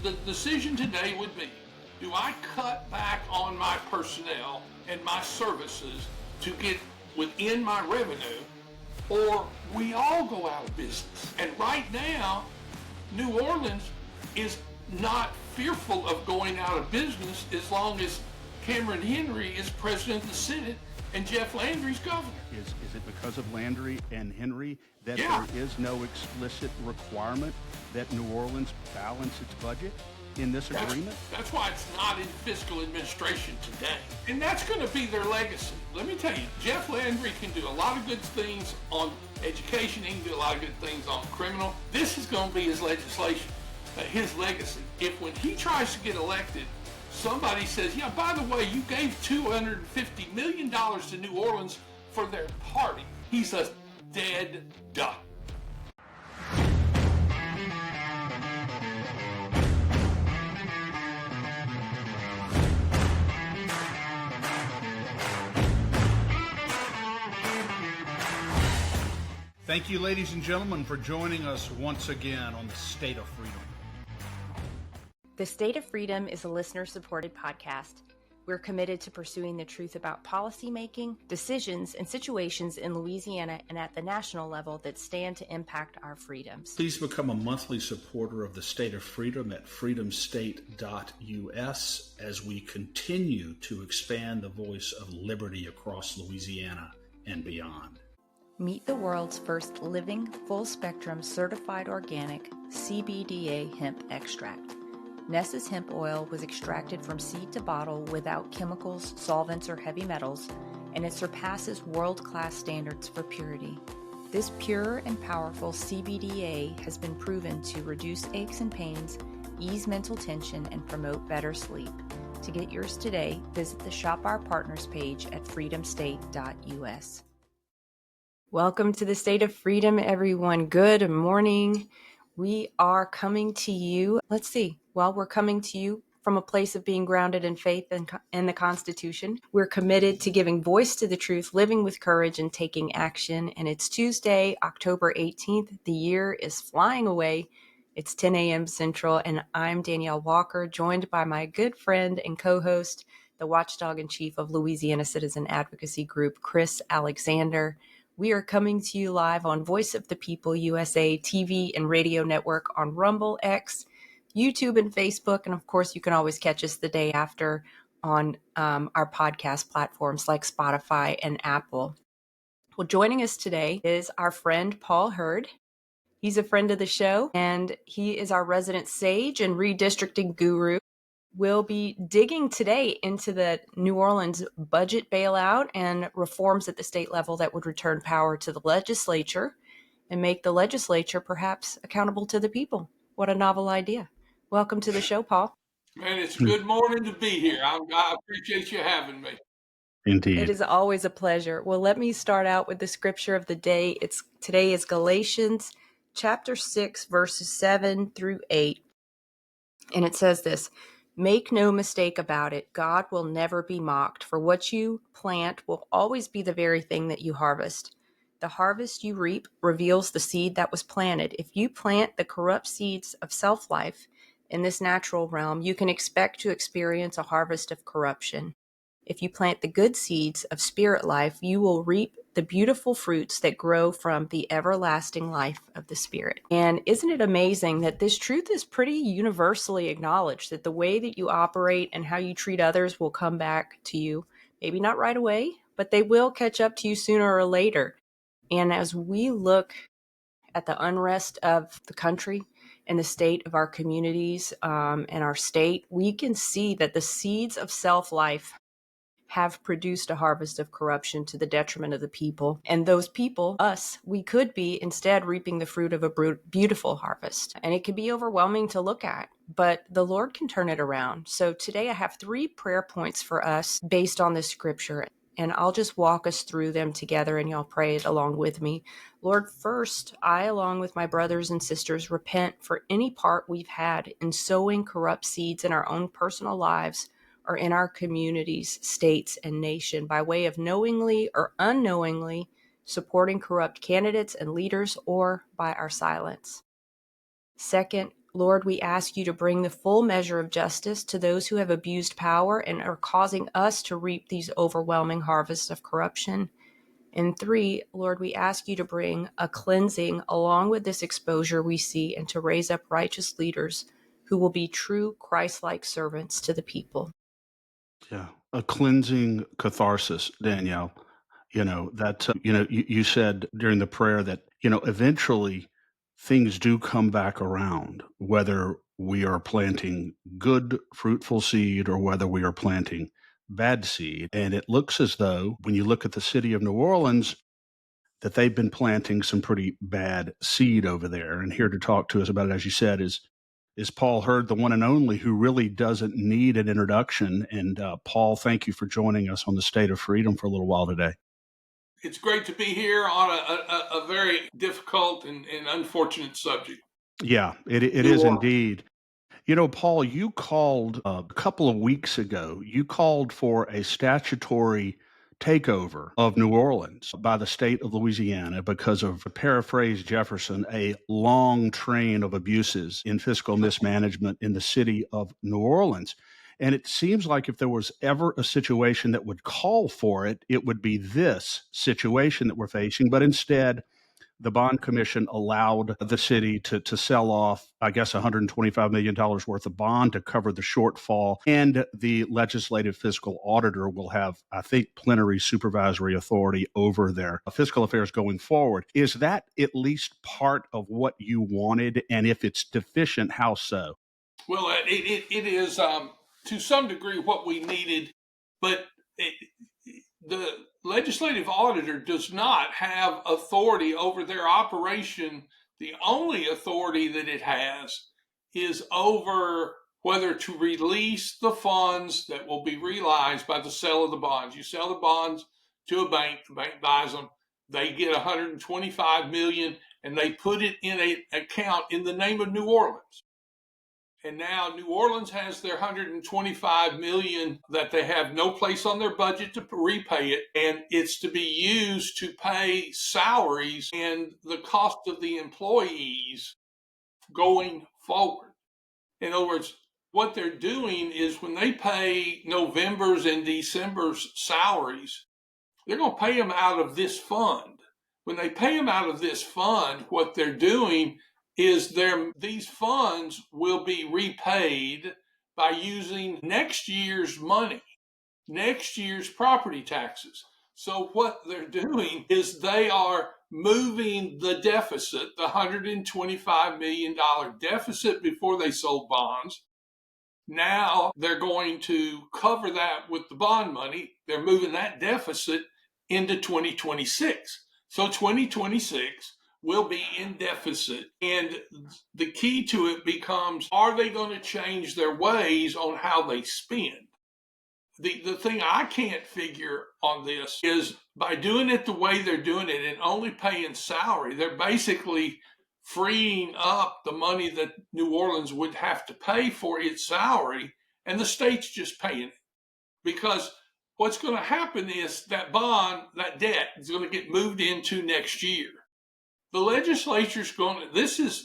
the decision today would be, do I cut back on my personnel and my services to get within my revenue, or we all go out of business? And right now, New Orleans is not fearful of going out of business as long as Cameron Henry is president of the Senate and Jeff Landry's governor. Is it because of Landry and Henry that Yeah. there is no explicit requirement that New Orleans balance its budget in this agreement? That's why it's not in fiscal administration today. And that's going to be their legacy. Let me tell you, Jeff Landry can do a lot of good things on education. He can do a lot of good things on criminal. This is going to be his legislation, his legacy. If when he tries to get elected, somebody says, yeah, by the way, you gave $250 million to New Orleans for their party, he's a dead duck. Thank you, ladies and gentlemen, for joining us once again on the State of Freedom. The State of Freedom is a listener-supported podcast. We're committed to pursuing the truth about policymaking, decisions, and situations in Louisiana and at the national level that stand to impact our freedoms. Please become a monthly supporter of the State of Freedom at freedomstate.us as we continue to expand the voice of liberty across Louisiana and beyond. Meet the world's first living, full-spectrum, certified organic CBDA hemp extract. Nessa's hemp oil was extracted from seed to bottle without chemicals, solvents, or heavy metals, and it surpasses world-class standards for purity. This pure and powerful CBDA has been proven to reduce aches and pains, ease mental tension, and promote better sleep. To get yours today, visit the Shop Our Partners page at freedomstate.us. Welcome to the State of Freedom, everyone. Good morning. We are coming to you. We're coming to you from a place of being grounded in faith and the Constitution. We're committed to giving voice to the truth, living with courage, and taking action. And it's Tuesday, October 18th. The year is flying away. It's 10 a.m. Central, and I'm Danielle Walker, joined by my good friend and co-host, the watchdog in chief of Louisiana Citizen Advocacy Group, Chris Alexander. We are coming to you live on Voice of the People USA TV and radio network on Rumble, X, YouTube, and Facebook. And of course, you can always catch us the day after on our podcast platforms like Spotify and Apple. Well, joining us today is our friend Paul Hurd. He's a friend of the show, and he is our resident sage and redistricting guru. We'll be digging today into the New Orleans budget bailout and reforms at the state level that would return power to the legislature and make the legislature perhaps accountable to the people. What a novel idea. Welcome to the show, Paul. Man, it's a good morning to be here. I appreciate you having me. Indeed. It is always a pleasure. Well, let me start out with the scripture of the day. Today is Galatians chapter 6, verses 7 through 8. And it says this: "Make no mistake about it, God will never be mocked, for what you plant will always be the very thing that you harvest. The harvest you reap reveals the seed that was planted. If you plant the corrupt seeds of self-life in this natural realm, you can expect to experience a harvest of corruption. If you plant the good seeds of spirit life, you will reap the beautiful fruits that grow from the everlasting life of the Spirit." And isn't it amazing that this truth is pretty universally acknowledged, that the way that you operate and how you treat others will come back to you, maybe not right away, but they will catch up to you sooner or later. And as we look at the unrest of the country and the state of our communities and our state, we can see that the seeds of self-life have produced a harvest of corruption to the detriment of the people. And those people, us, we could be instead reaping the fruit of a beautiful harvest. And it can be overwhelming to look at, but the Lord can turn it around. So today I have 3 prayer points for us based on this scripture. And I'll just walk us through them together and y'all pray it along with me. Lord, first, I, along with my brothers and sisters, repent for any part we've had in sowing corrupt seeds in our own personal lives or in our communities, states, and nation by way of knowingly or unknowingly supporting corrupt candidates and leaders, or by our silence. Second, Lord, we ask you to bring the full measure of justice to those who have abused power and are causing us to reap these overwhelming harvests of corruption. And 3, Lord, we ask you to bring a cleansing along with this exposure we see and to raise up righteous leaders who will be true Christ-like servants to the people. Yeah, a cleansing catharsis, Danielle. You said during the prayer that, eventually things do come back around, whether we are planting good, fruitful seed or whether we are planting bad seed. And it looks as though when you look at the city of New Orleans, that they've been planting some pretty bad seed over there. And here to talk to us about it, as you said, is Paul Hurd, the one and only, who really doesn't need an introduction. And Paul, thank you for joining us on the State of Freedom for a little while today. It's great to be here on a very difficult and unfortunate subject. Yeah, it is indeed. Paul, you called a couple of weeks ago, you called for a statutory takeover of New Orleans by the state of Louisiana because of, to paraphrase Jefferson, a long train of abuses in fiscal mismanagement in the city of New Orleans. And it seems like if there was ever a situation that would call for it, it would be this situation that we're facing. But instead, the bond commission allowed the city to sell off, I guess, $125 million worth of bond to cover the shortfall. And the legislative fiscal auditor will have, I think, plenary supervisory authority over their fiscal affairs going forward. Is that at least part of what you wanted? And if it's deficient, how so? Well, it is to some degree what we needed, but the legislative auditor does not have authority over their operation. The only authority that it has is over whether to release the funds that will be realized by the sale of the bonds. You sell the bonds to a bank, the bank buys them, they get $125 million, and they put it in an account in the name of New Orleans. And now New Orleans has their $125 million that they have no place on their budget to repay it, and it's to be used to pay salaries and the cost of the employees going forward. In other words, what they're doing is when they pay November's and December's salaries, they're going to pay them out of this fund. When they pay them out of this fund, what they're doing is these funds will be repaid by using next year's money, next year's property taxes. So what they're doing is they are moving the deficit, the $125 million deficit before they sold bonds. Now they're going to cover that with the bond money. They're moving that deficit into 2026. So 2026 will be in deficit. And the key to it becomes, are they going to change their ways on how they spend? The thing I can't figure on this is by doing it the way they're doing it and only paying salary, they're basically freeing up the money that New Orleans would have to pay for its salary, and the state's just paying it. Because what's going to happen is that bond, that debt, is going to get moved into next year. The legislature's going to, this is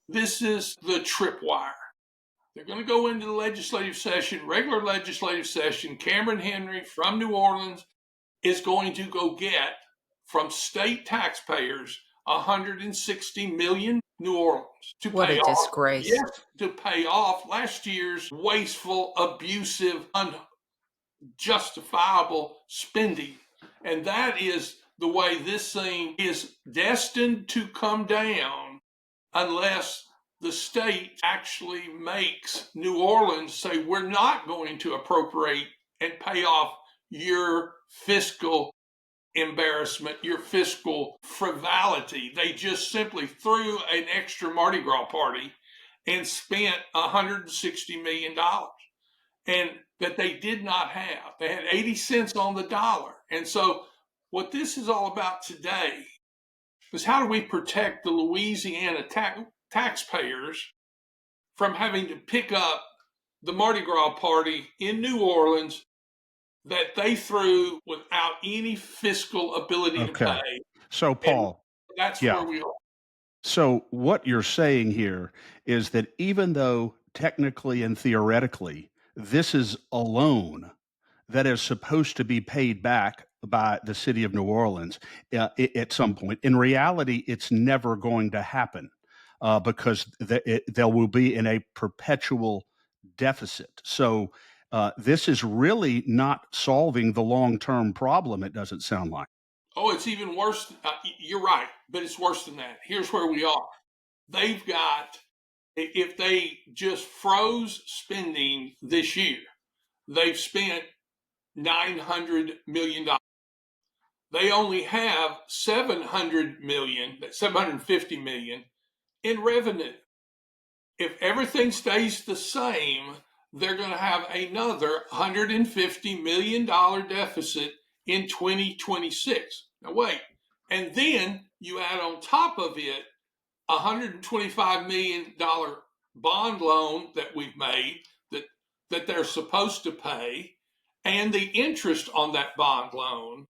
the tripwire. They're going to go into the legislative session, regular legislative session. Cameron Henry from New Orleans is going to go get from state taxpayers $160 million New Orleans to What pay a off. disgrace. Yes, to pay off last year's wasteful, abusive, unjustifiable spending. And that is the way this thing is destined to come down unless the state actually makes New Orleans say, we're not going to appropriate and pay off your fiscal embarrassment, your fiscal frivolity. They just simply threw an extra Mardi Gras party and spent $160 million. And that they did not have. They had 80 cents on the dollar. And so what this is all about today is how do we protect the Louisiana taxpayers from having to pick up the Mardi Gras party in New Orleans that they threw without any fiscal ability to pay. So, Paul, and that's where we are. So, what you're saying here is that even though technically and theoretically this is a loan that is supposed to be paid back by the city of New Orleans at some point, in reality, it's never going to happen because there will be in a perpetual deficit. So, this is really not solving the long term problem, it doesn't sound like. Oh, it's even worse. You're right, but it's worse than that. Here's where we are. They've got, if they just froze spending this year, they've spent $900 million. They only have $750 million in revenue. If everything stays the same, they're going to have another $150 million deficit in 2026. Now, wait. And then you add on top of it a $125 million bond loan that we've made that they're supposed to pay, and the interest on that bond loan.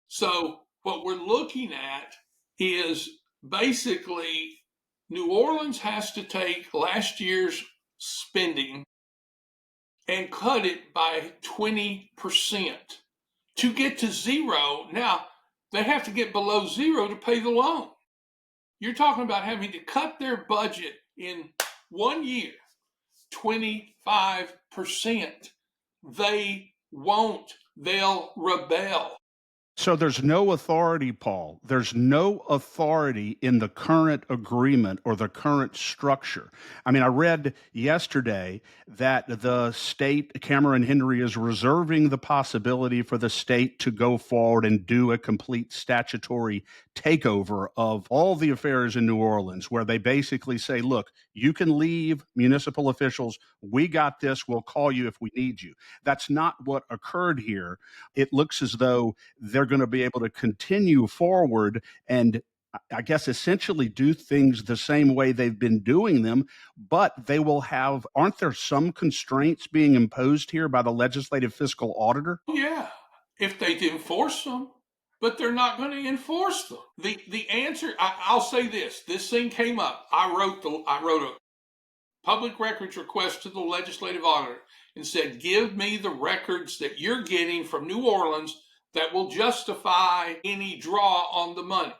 So what we're looking at is basically New Orleans has to take last year's spending and cut it by 20% to get to zero. Now, they have to get below zero to pay the loan. You're talking about having to cut their budget in 1 year 25%. They won't. They'll rebel. So there's no authority, Paul. There's no authority in the current agreement or the current structure. I mean, I read yesterday that the state, Cameron Henry, is reserving the possibility for the state to go forward and do a complete statutory takeover of all the affairs in New Orleans, where they basically say, look, you can leave, municipal officials. We got this. We'll call you if we need you. That's not what occurred here. It looks as though they're going to be able to continue forward and I guess essentially do things the same way they've been doing them, but they will have, aren't there some constraints being imposed here by the legislative fiscal auditor? Yeah, if they enforce them, but they're not going to enforce them. The answer, I'll say this thing came up. I wrote a public records request to the legislative auditor and said, give me the records that you're getting from New Orleans that will justify any draw on the money.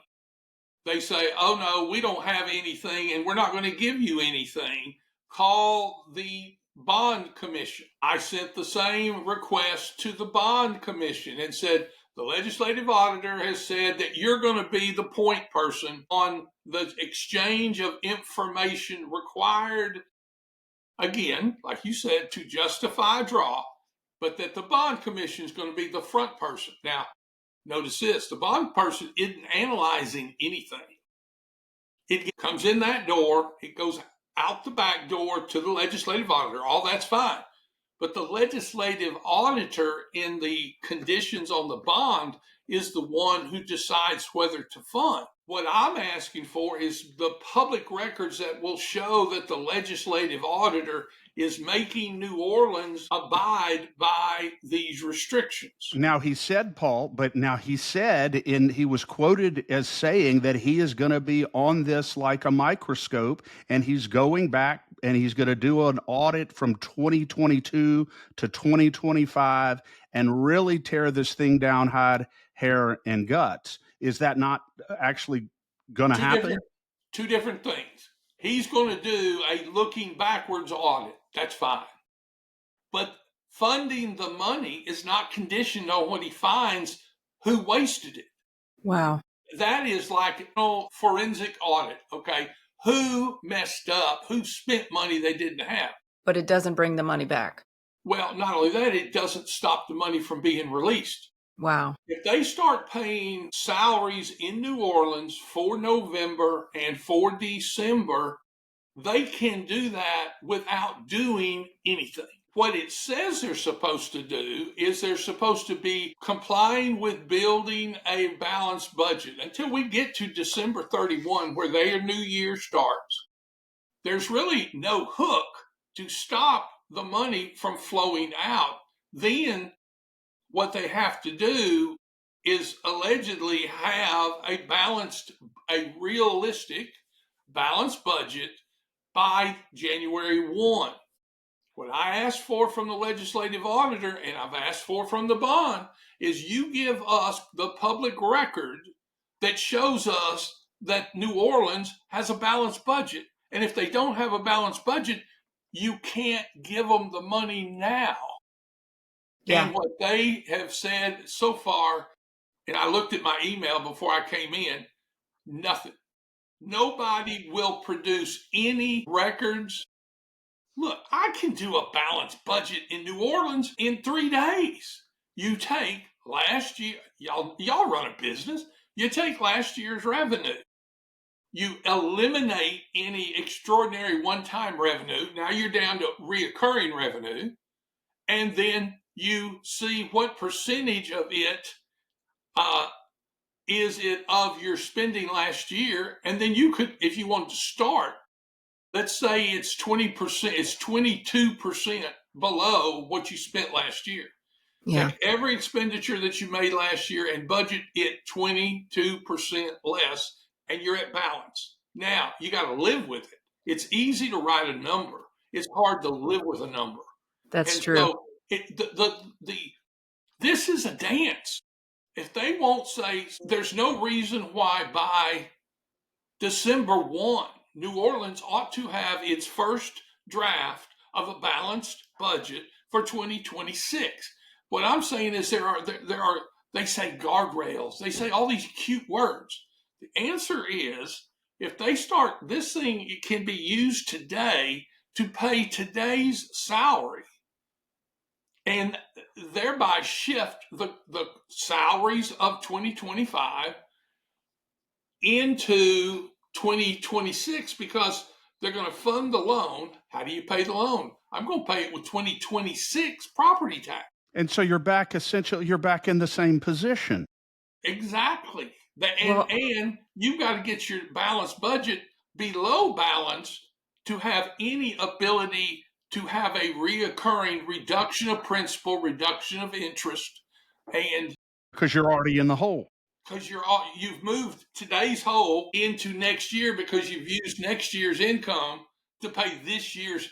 They say, oh no, we don't have anything and we're not going to give you anything. Call the bond commission. I sent the same request to the bond commission and said, the legislative auditor has said that you're going to be the point person on the exchange of information required, again, like you said, to justify a draw, but that the bond commission is going to be the front person. Now, notice this, the bond person isn't analyzing anything. It comes in that door, it goes out the back door to the legislative auditor. All that's fine. But the legislative auditor in the conditions on the bond is the one who decides whether to fund. What I'm asking for is the public records that will show that the legislative auditor is making New Orleans abide by these restrictions. Now he said, Paul, but now he said he was quoted as saying that he is going to be on this like a microscope and he's going back and he's going to do an audit from 2022 to 2025 and really tear this thing down, hide, hair, and guts. Is that not actually going to happen? Two different things. He's going to do a looking backwards audit. That's fine. But funding the money is not conditioned on what he finds who wasted it. Wow. That is like a forensic audit, okay? Who messed up? Who spent money they didn't have? But it doesn't bring the money back. Well, not only that, it doesn't stop the money from being released. Wow. If they start paying salaries in New Orleans for November and for December, they can do that without doing anything. What it says they're supposed to do is they're supposed to be complying with building a balanced budget until we get to December 31, where their new year starts. There's really no hook to stop the money from flowing out. Then what they have to do is allegedly have a balanced, a realistic balanced budget by January 1. What I asked for from the legislative auditor, and I've asked for from the bond, is you give us the public record that shows us that New Orleans has a balanced budget. And if they don't have a balanced budget, you can't give them the money now. Yeah. And what they have said so far, and I looked at my email before I came in, nothing. Nobody will produce any records. Look, I can do a balanced budget in New Orleans in 3 days. You take last year, y'all run a business. You take last year's revenue. You eliminate any extraordinary one-time revenue. Now you're down to reoccurring revenue. And then you see what percentage of it is it of your spending last year. And then you could, if you want to start, let's say it's 20%, it's 22% below what you spent last year. Yeah. Take every expenditure that you made last year and budget it 22% less, and you're at balance. Now, you got to live with it. It's easy to write a number. It's hard to live with a number. That's true. So this is a dance. If they won't say, there's no reason why by December 1, New Orleans ought to have its first draft of a balanced budget for 2026. What I'm saying is there are they say guardrails. They say all these cute words. The answer is, if they start this thing, it can be used today to pay today's salary and thereby shift the salaries of 2025 into 2026, because they're going to fund the loan. How do you pay the loan? I'm going to pay it with 2026 property tax. And so you're back in the same position. Exactly. And you've got to get your balanced budget below balance to have any ability to have a reoccurring reduction of principal, reduction of interest, and because you're already in the hole. Because you've moved today's hole into next year because you've used next year's income to pay this year's.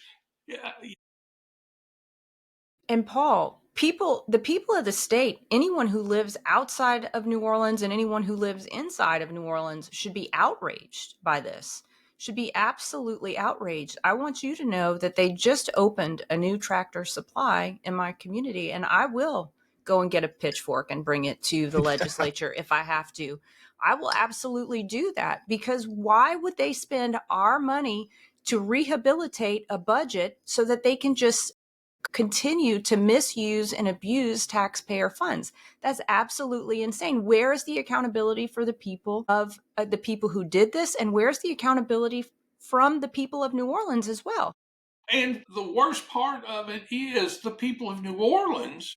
And Paul, the people of the state, anyone who lives outside of New Orleans and anyone who lives inside of New Orleans should be outraged by this, should be absolutely outraged. I want you to know that they just opened a new Tractor Supply in my community, and I will go and get a pitchfork and bring it to the legislature if I have to. I will absolutely do that, because why would they spend our money to rehabilitate a budget so that they can just continue to misuse and abuse taxpayer funds? That's absolutely insane. Where is the accountability for the people of the people who did this? And where's the accountability from the people of New Orleans as well? And the worst part of it is the people of New Orleans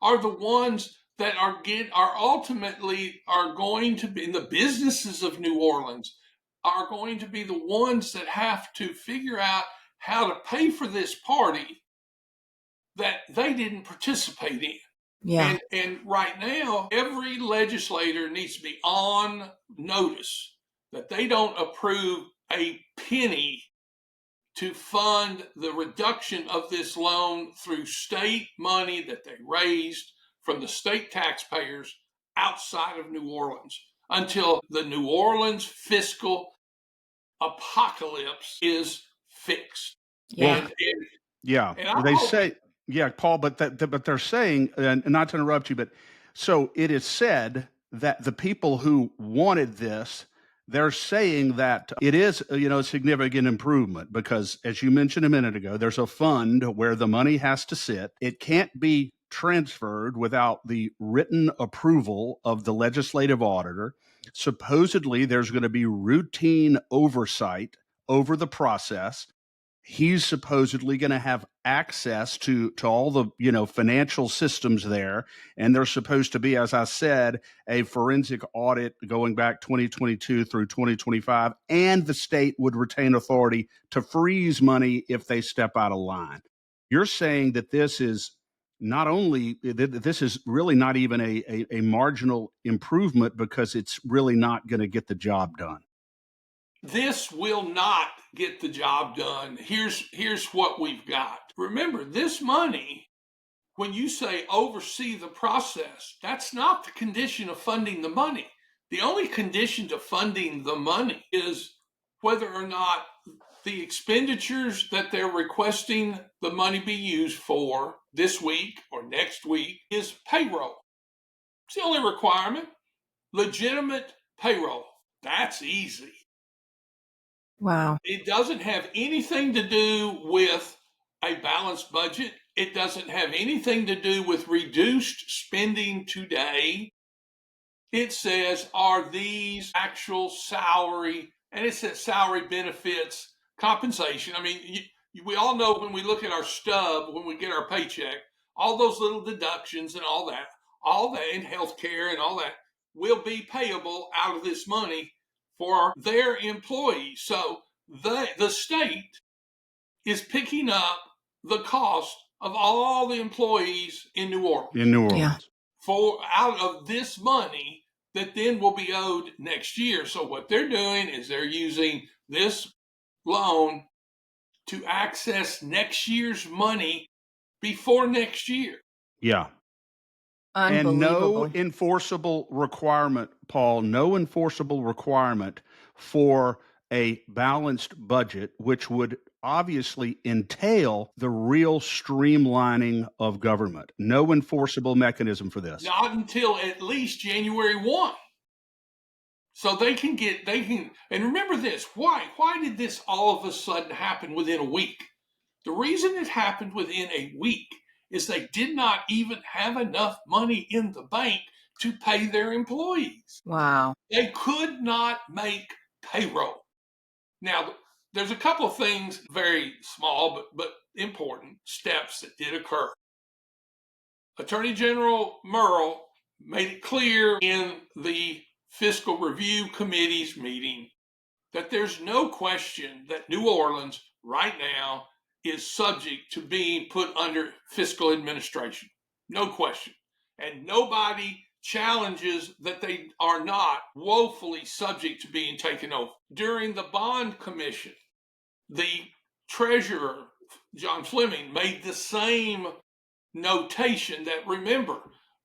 are the ones that are ultimately going to be, in the businesses of New Orleans are going to be the ones that have to figure out how to pay for this party that they didn't participate in. Yeah. And right now, every legislator needs to be on notice that they don't approve a penny to fund the reduction of this loan through state money that they raised from the state taxpayers outside of New Orleans until the New Orleans fiscal apocalypse is fixed. Yeah. They say, Paul, but they're saying, and not to interrupt you, but so it is said that the people who wanted this, they're saying that it is, a significant improvement because, as you mentioned a minute ago, there's a fund where the money has to sit. It can't be transferred without the written approval of the legislative auditor. Supposedly, there's going to be routine oversight over the process. He's supposedly going to have access to all the, financial systems there. And there's supposed to be, as I said, a forensic audit going back 2022 through 2025. And the state would retain authority to freeze money if they step out of line. You're saying that this is not only, this is really not even a marginal improvement because it's really not going to get the job done. This will not get the job done. Here's what we've got. Remember, this money, when you say oversee the process, that's not the condition of funding the money. The only condition to funding the money is whether or not the expenditures that they're requesting the money be used for this week or next week is payroll. It's the only requirement. Legitimate payroll. That's easy. Wow. It doesn't have anything to do with a balanced budget. It doesn't have anything to do with reduced spending today. It says, are these actual salary, and it says salary, benefits, compensation. I mean, we all know when we look at our stub, when we get our paycheck, all those little deductions and all that, and healthcare and all that will be payable out of this money for their employees. So the state is picking up the cost of all the employees in New Orleans. Yeah. For out of this money that then will be owed next year. So what they're doing is they're using this loan to access next year's money before next year. Yeah. And no enforceable requirement, Paul, no enforceable requirement for a balanced budget, which would obviously entail the real streamlining of government. No enforceable mechanism for this. Not until at least January 1. So and remember this, why did this all of a sudden happen within a week? The reason it happened within a week is they did not even have enough money in the bank to pay their employees. Wow. They could not make payroll. Now, there's a couple of things, very small but important steps that did occur. Attorney General Murrell made it clear in the Fiscal Review Committee's meeting that there's no question that New Orleans right now is subject to being put under fiscal administration. No question. And nobody challenges that they are not woefully subject to being taken over. During the bond commission, the treasurer, John Fleming, made the same notation that, remember,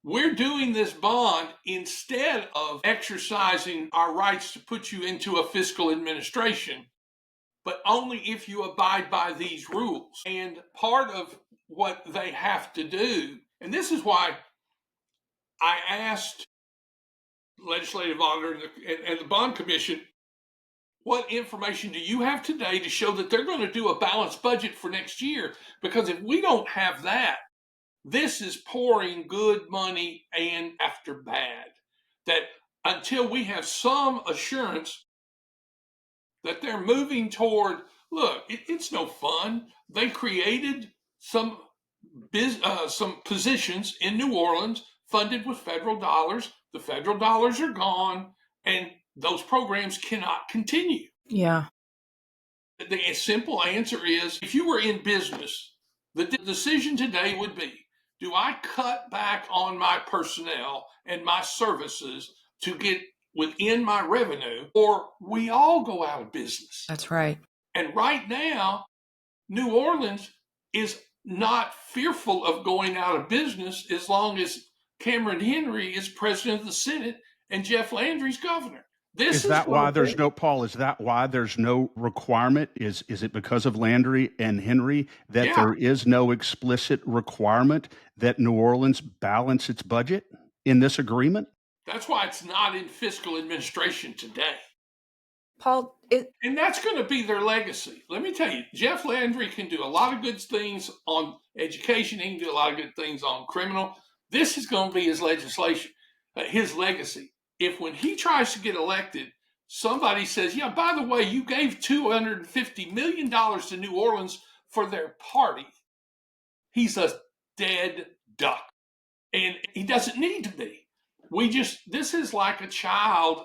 we're doing this bond instead of exercising our rights to put you into a fiscal administration, but only if you abide by these rules. And part of what they have to do, and this is why I asked legislative auditor and the bond commission, what information do you have today to show that they're going to do a balanced budget for next year? Because if we don't have that, this is pouring good money and after bad. That until we have some assurance that they're moving toward, look, it's no fun. They created some positions in New Orleans funded with federal dollars. The federal dollars are gone, and those programs cannot continue. Yeah. The simple answer is, if you were in business, the decision today would be, do I cut back on my personnel and my services to get within my revenue, or we all go out of business? That's right. And right now, New Orleans is not fearful of going out of business as long as Cameron Henry is president of the Senate and Jeff Landry's governor. Is that why there's no, Paul, is that why there's no requirement? Is it because of Landry and Henry that there is no explicit requirement that New Orleans balance its budget in this agreement? That's why it's not in fiscal administration today. Paul, and that's going to be their legacy. Let me tell you, Jeff Landry can do a lot of good things on education. He can do a lot of good things on criminal. This is going to be his legislation, his legacy. If when he tries to get elected, somebody says, yeah, by the way, you gave $250 million to New Orleans for their party, he's a dead duck. And he doesn't need to be. This is like a child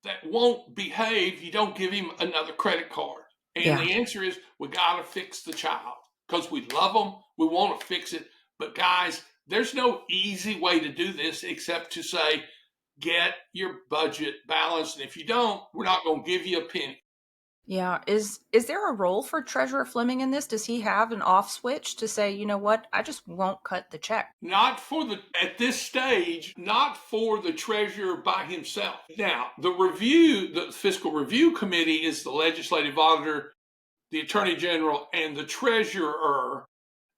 that won't behave. You don't give him another credit card. And the answer is, we got to fix the child because we love them. We want to fix it. But guys, there's no easy way to do this except to say, get your budget balanced. And if you don't, we're not going to give you a penny. Yeah. Is there a role for Treasurer Fleming in this? Does he have an off switch to say, you know what, I just won't cut the check? At this stage, not for the treasurer by himself. Now, the Fiscal Review Committee is the legislative auditor, the attorney general, and the treasurer.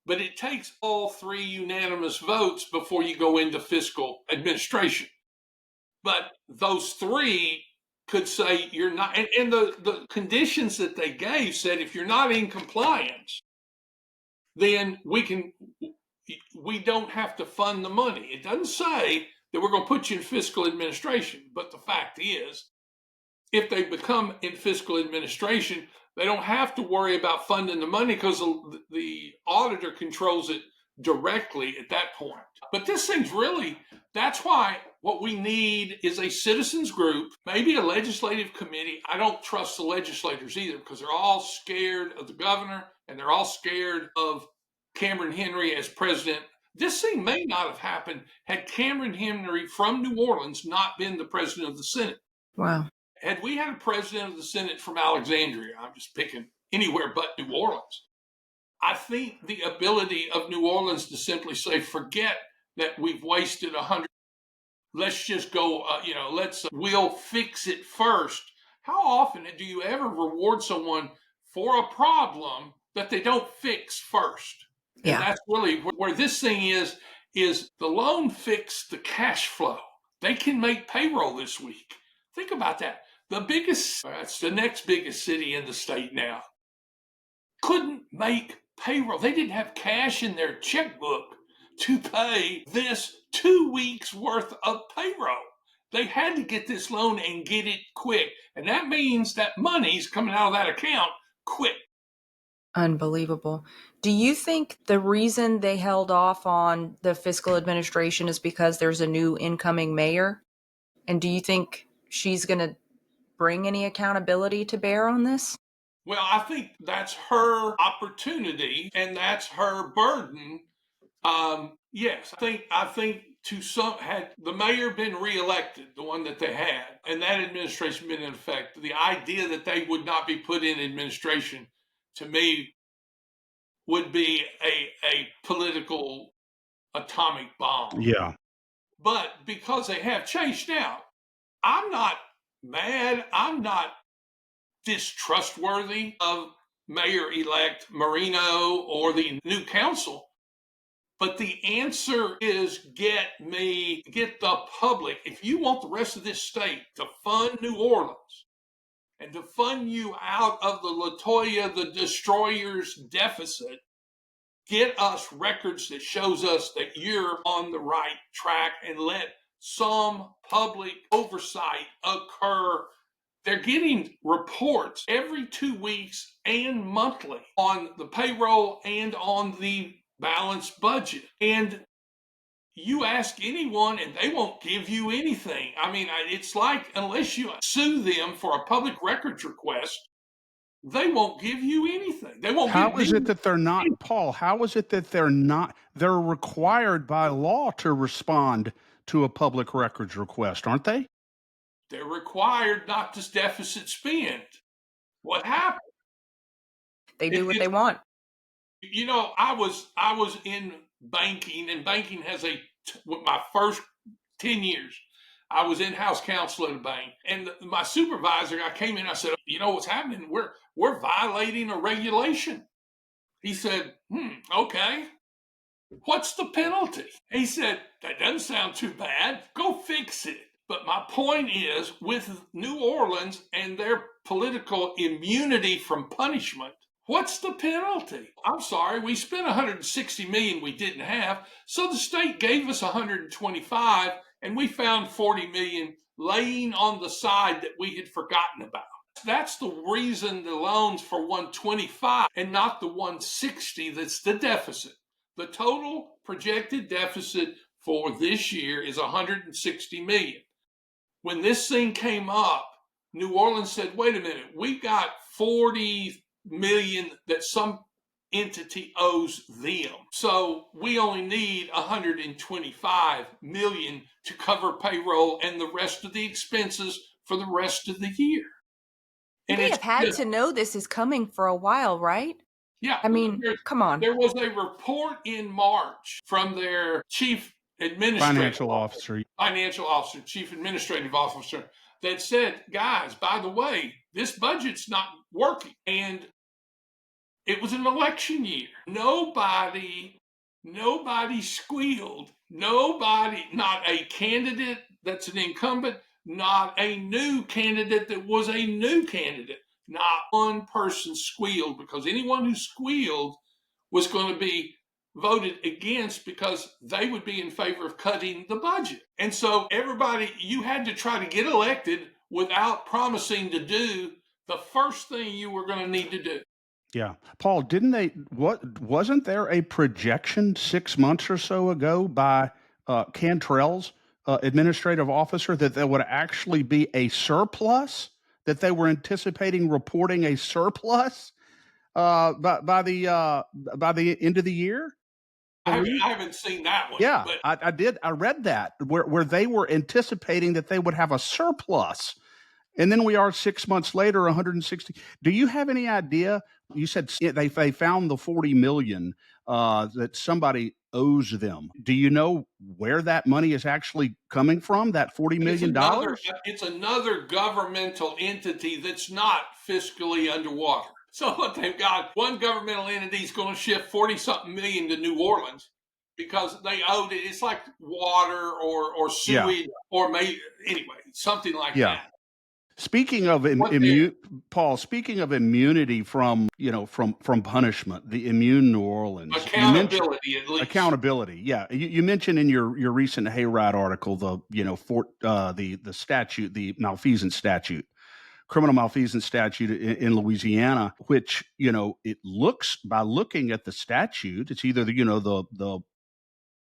But it takes all three unanimous votes before you go into fiscal administration. But those three could say you're not, and the conditions that they gave said if you're not in compliance, then we don't have to fund the money. It doesn't say that we're going to put you in fiscal administration, but the fact is, if they become in fiscal administration, they don't have to worry about funding the money because the auditor controls it directly at that point. But this thing's that's why what we need is a citizens group, maybe a legislative committee. I don't trust the legislators either because they're all scared of the governor and they're all scared of Cameron Henry as president. This thing may not have happened had Cameron Henry from New Orleans not been the president of the Senate. Wow. Had we had a president of the Senate from Alexandria, I'm just picking anywhere but New Orleans, I think the ability of New Orleans to simply say, forget that we've wasted 100, let's just go, we'll fix it first. How often do you ever reward someone for a problem that they don't fix first? Yeah. And that's really where this thing is the loan fixed the cash flow. They can make payroll this week. Think about that. That's the next biggest city in the state now, couldn't make payroll. They didn't have cash in their checkbook to pay this 2 weeks worth of payroll. They had to get this loan and get it quick. And that means that money's coming out of that account quick. Unbelievable. Do you think the reason they held off on the fiscal administration is because there's a new incoming mayor? And do you think she's going to bring any accountability to bear on this? Well, I think that's her opportunity and that's her burden. Yes, I think had the mayor been reelected, the one that they had, and that administration been in effect, the idea that they would not be put in administration, to me, would be a political atomic bomb. Yeah. But because they have changed now, I'm not mad. I'm not distrustworthy of Mayor-elect Marino or the new council. But the answer is get the public. If you want the rest of this state to fund New Orleans and to fund you out of the Latoya, the destroyer's deficit, get us records that shows us that you're on the right track and let some public oversight occur. They're getting reports every 2 weeks and monthly on the payroll and on the balanced budget. And you ask anyone and they won't give you anything. I mean, it's like unless you sue them for a public records request, they won't give you anything. They won't. How is it that they're not, Paul? How is it that they're not? They're required by law to respond to a public records request, aren't they? They're required not to deficit spend. What happened? They do what they want. You know, I was in banking, and banking has my first 10 years. I was in-house counsel at a bank, and my supervisor, I came in, I said, you know what's happening? We're violating a regulation. He said, okay. What's the penalty? He said, that doesn't sound too bad. Go fix it. But my point is, with New Orleans and their political immunity from punishment, what's the penalty? I'm sorry, we spent $160 million we didn't have, so the state gave us $125, and we found $40 million laying on the side that we had forgotten about. That's the reason the loan's for $125 and not the $160 that's the deficit. The total projected deficit for this year is $160 million. When this thing came up, New Orleans said, wait a minute, we got $40 million that some entity owes them. So we only need $125 million to cover payroll and the rest of the expenses for the rest of the year. And They it's have had just, to know this is coming for a while, right? yeah. I mean, come on. There was a report in March from their chief Financial officer. chief administrative officer, that said, guys, by the way, this budget's not working. And it was an election year. Nobody squealed. Nobody, not a candidate that's an incumbent, not a new candidate that was a new candidate. Not one person squealed, because anyone who squealed was going to be voted against because they would be in favor of cutting the budget. And so everybody, you had to try to get elected without promising to do the first thing you were going to need to do. Yeah. Paul, wasn't there a projection 6 months or so ago by Cantrell's administrative officer that there would actually be a surplus, that they were anticipating reporting a surplus by the end of the year? I haven't seen that one. Yeah, but I did. I read that where they were anticipating that they would have a surplus. And then we are 6 months later, 160. Do you have any idea? You said they found the 40 million that somebody owes them. Do you know where that money is actually coming from? That $40 million? It's another governmental entity that's not fiscally underwater. So what they've got, one governmental entity is going to shift 40-something million to New Orleans because they owed it. It's like water or sewage or maybe, anyway, something like that. Speaking of Paul, speaking of immunity from punishment, the immune New Orleans accountability, at least accountability. Yeah, you mentioned in your recent Hayride article the statute, the malfeasance statute, criminal malfeasance statute in Louisiana, which it looks, by looking at the statute, it's either the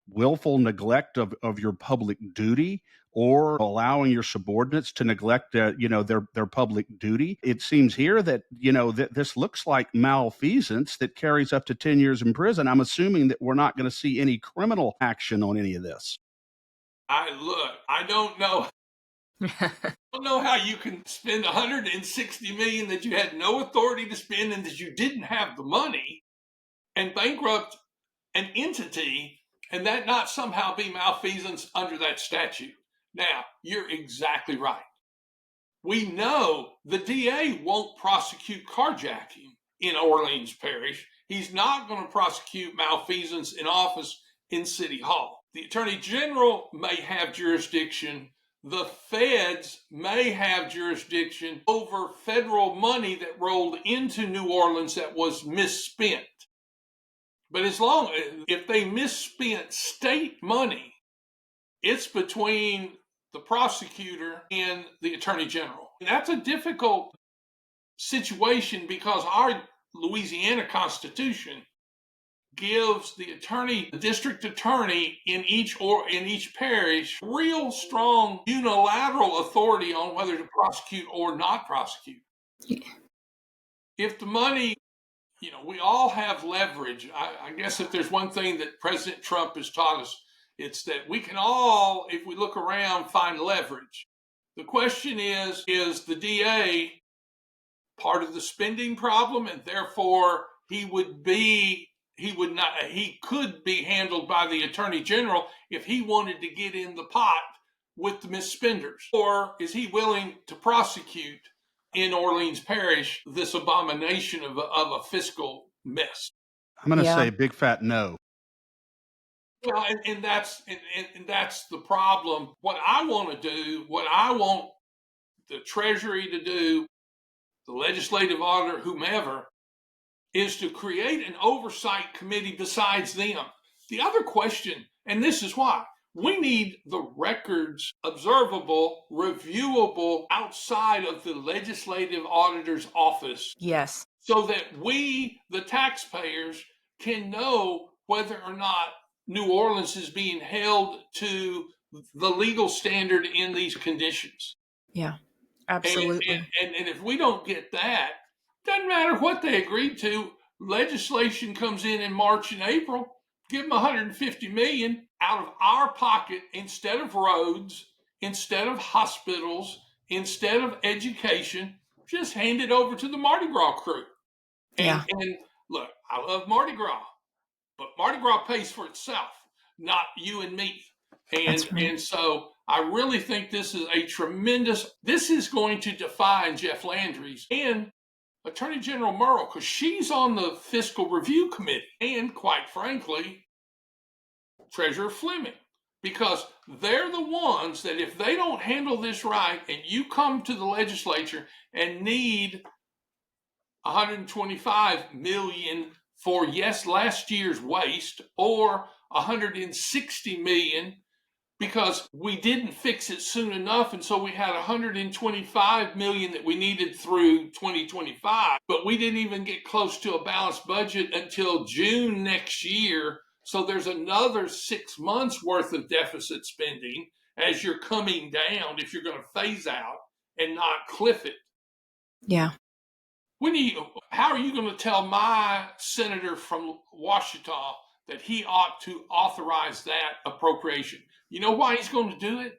willful neglect of your public duty or allowing your subordinates to neglect their public duty. It seems here that this looks like malfeasance that carries up to 10 years in prison. I'm assuming that we're not going to see any criminal action on any of this. I don't know. I don't know how you can spend $160 million that you had no authority to spend and that you didn't have the money, and bankrupt an entity, and that not somehow be malfeasance under that statute. Now, you're exactly right. We know the DA won't prosecute carjacking in Orleans Parish. He's not going to prosecute malfeasance in office in City Hall. The Attorney General may have jurisdiction. The feds may have jurisdiction over federal money that rolled into New Orleans that was misspent. But if they misspent state money, it's between the prosecutor and the Attorney General. And that's a difficult situation because our Louisiana Constitution gives the district attorney in each parish real strong unilateral authority on whether to prosecute or not prosecute. Yeah. If the money, we all have leverage. I guess if there's one thing that President Trump has taught us, it's that we can all, if we look around, find leverage. The question is the DA part of the spending problem, and therefore he could be handled by the Attorney General if he wanted to get in the pot with the misspenders? Or is he willing to prosecute in Orleans Parish this abomination of a fiscal mess? I'm going to say big fat no. Well, and that's the problem. What I want the Treasury to do, the legislative auditor, whomever, is to create an oversight committee besides them. The other question, and this is why, we need the records observable, reviewable outside of the legislative auditor's office. Yes. So that we, the taxpayers, can know whether or not New Orleans is being held to the legal standard in these conditions. Yeah, absolutely. And if we don't get that, doesn't matter what they agreed to, Legislation comes in March and April. Give them $150 million out of our pocket instead of roads, instead of hospitals, instead of education. Just hand it over to the Mardi Gras crew. And look, I love Mardi Gras, but Mardi Gras pays for itself, not you and me. And so I really think this is this is going to define Jeff Landry's and Attorney General Merle, because she's on the Fiscal Review Committee, and quite frankly, Treasurer Fleming, because they're the ones that if they don't handle this right and you come to the legislature and need $125 million for, yes, last year's waste, or $160 million because we didn't fix it soon enough, and so we had $125 million that we needed through 2025, but we didn't even get close to a balanced budget until June next year. So there's another 6 months worth of deficit spending as you're coming down if you're going to phase out and not cliff it. Yeah. How are you going to tell my senator from Washita that he ought to authorize that appropriation? You know why he's going to do it?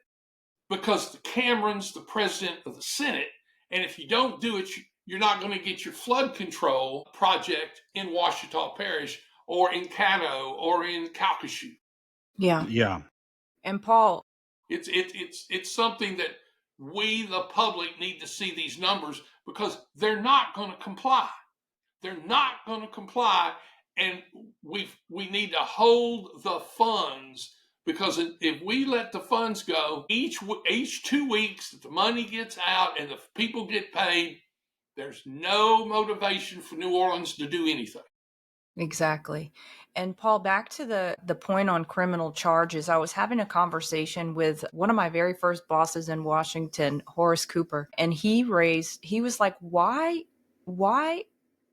Because Cameron's the president of the Senate, and if you don't do it, you're not going to get your flood control project in Washita Parish or in Caddo or in Calcasieu. Yeah. Yeah. And Paul, it's something that we, the public, need to see these numbers, because they're not going to comply. They're not going to comply, and we need to hold the funds, because if we let the funds go, each 2 weeks that the money gets out and the people get paid, there's no motivation for New Orleans to do anything. Exactly. And Paul, back to the point on criminal charges, I was having a conversation with one of my very first bosses in Washington, Horace Cooper, and he was like, why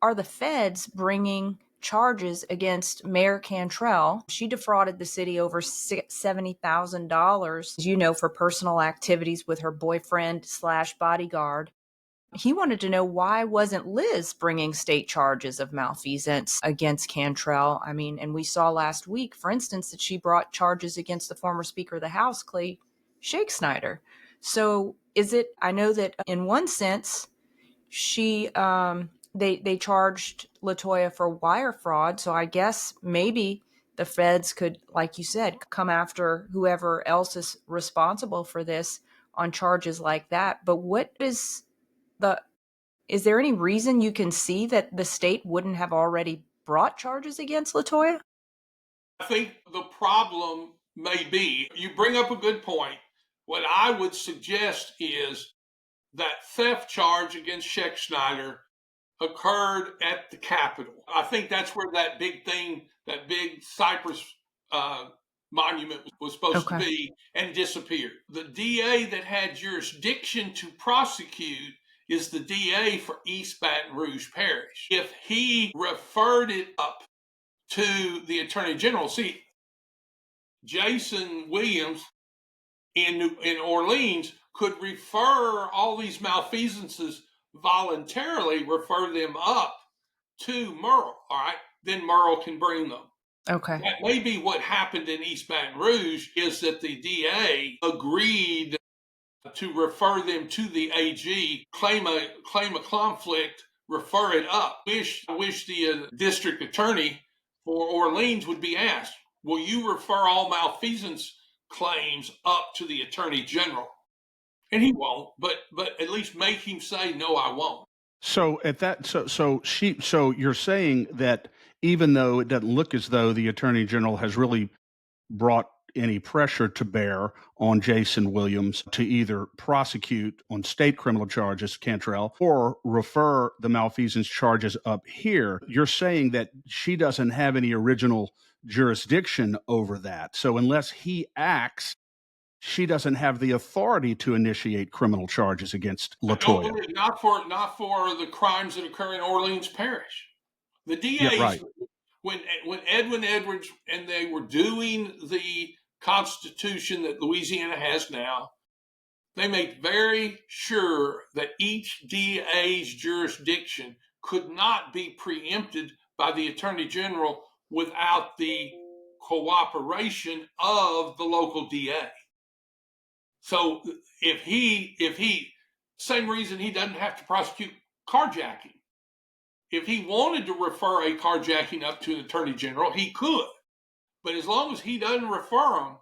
are the feds bringing charges against Mayor Cantrell? She defrauded the city over $70,000, for personal activities with her boyfriend/bodyguard. He wanted to know, why wasn't Liz bringing state charges of malfeasance against Cantrell? I mean, and we saw last week, for instance, that she brought charges against the former Speaker of the House, Clay Shakespeare. So I know that in one sense, they charged LaToya for wire fraud. So I guess maybe the feds could, like you said, come after whoever else is responsible for this on charges like that. But is there any reason you can see that the state wouldn't have already brought charges against LaToya? I think the problem may be, you bring up a good point. What I would suggest is that theft charge against Schexnayder occurred at the Capitol. I think that's where that big Cypress monument was supposed to be, and disappeared. The DA that had jurisdiction to prosecute is the DA for East Baton Rouge Parish. If he referred it up to the Attorney General, see, Jason Williams in Orleans could refer all these malfeasances, voluntarily refer them up to Merle, all right? Then Merle can bring them. Okay. That may be what happened in East Baton Rouge, is that the DA agreed to refer them to the AG, claim a conflict, refer it up. I wish the district attorney for Orleans would be asked, will you refer all malfeasance claims up to the Attorney General? And he won't, but at least make him say, no, I won't. So so you're saying that even though it doesn't look as though the Attorney General has really brought any pressure to bear on Jason Williams to either prosecute on state criminal charges, Cantrell, or refer the malfeasance charges up here, you're saying that she doesn't have any original jurisdiction over that. So unless he acts, she doesn't have the authority to initiate criminal charges against LaToya. Not for the crimes that occur in Orleans Parish. The DAs, yeah, right. when Edwin Edwards and they were doing the Constitution that Louisiana has now, they made very sure that each DA's jurisdiction could not be preempted by the Attorney General without the cooperation of the local DA. So if he, same reason he doesn't have to prosecute carjacking. If he wanted to refer a carjacking up to an Attorney General, he could. But as long as he doesn't refer them,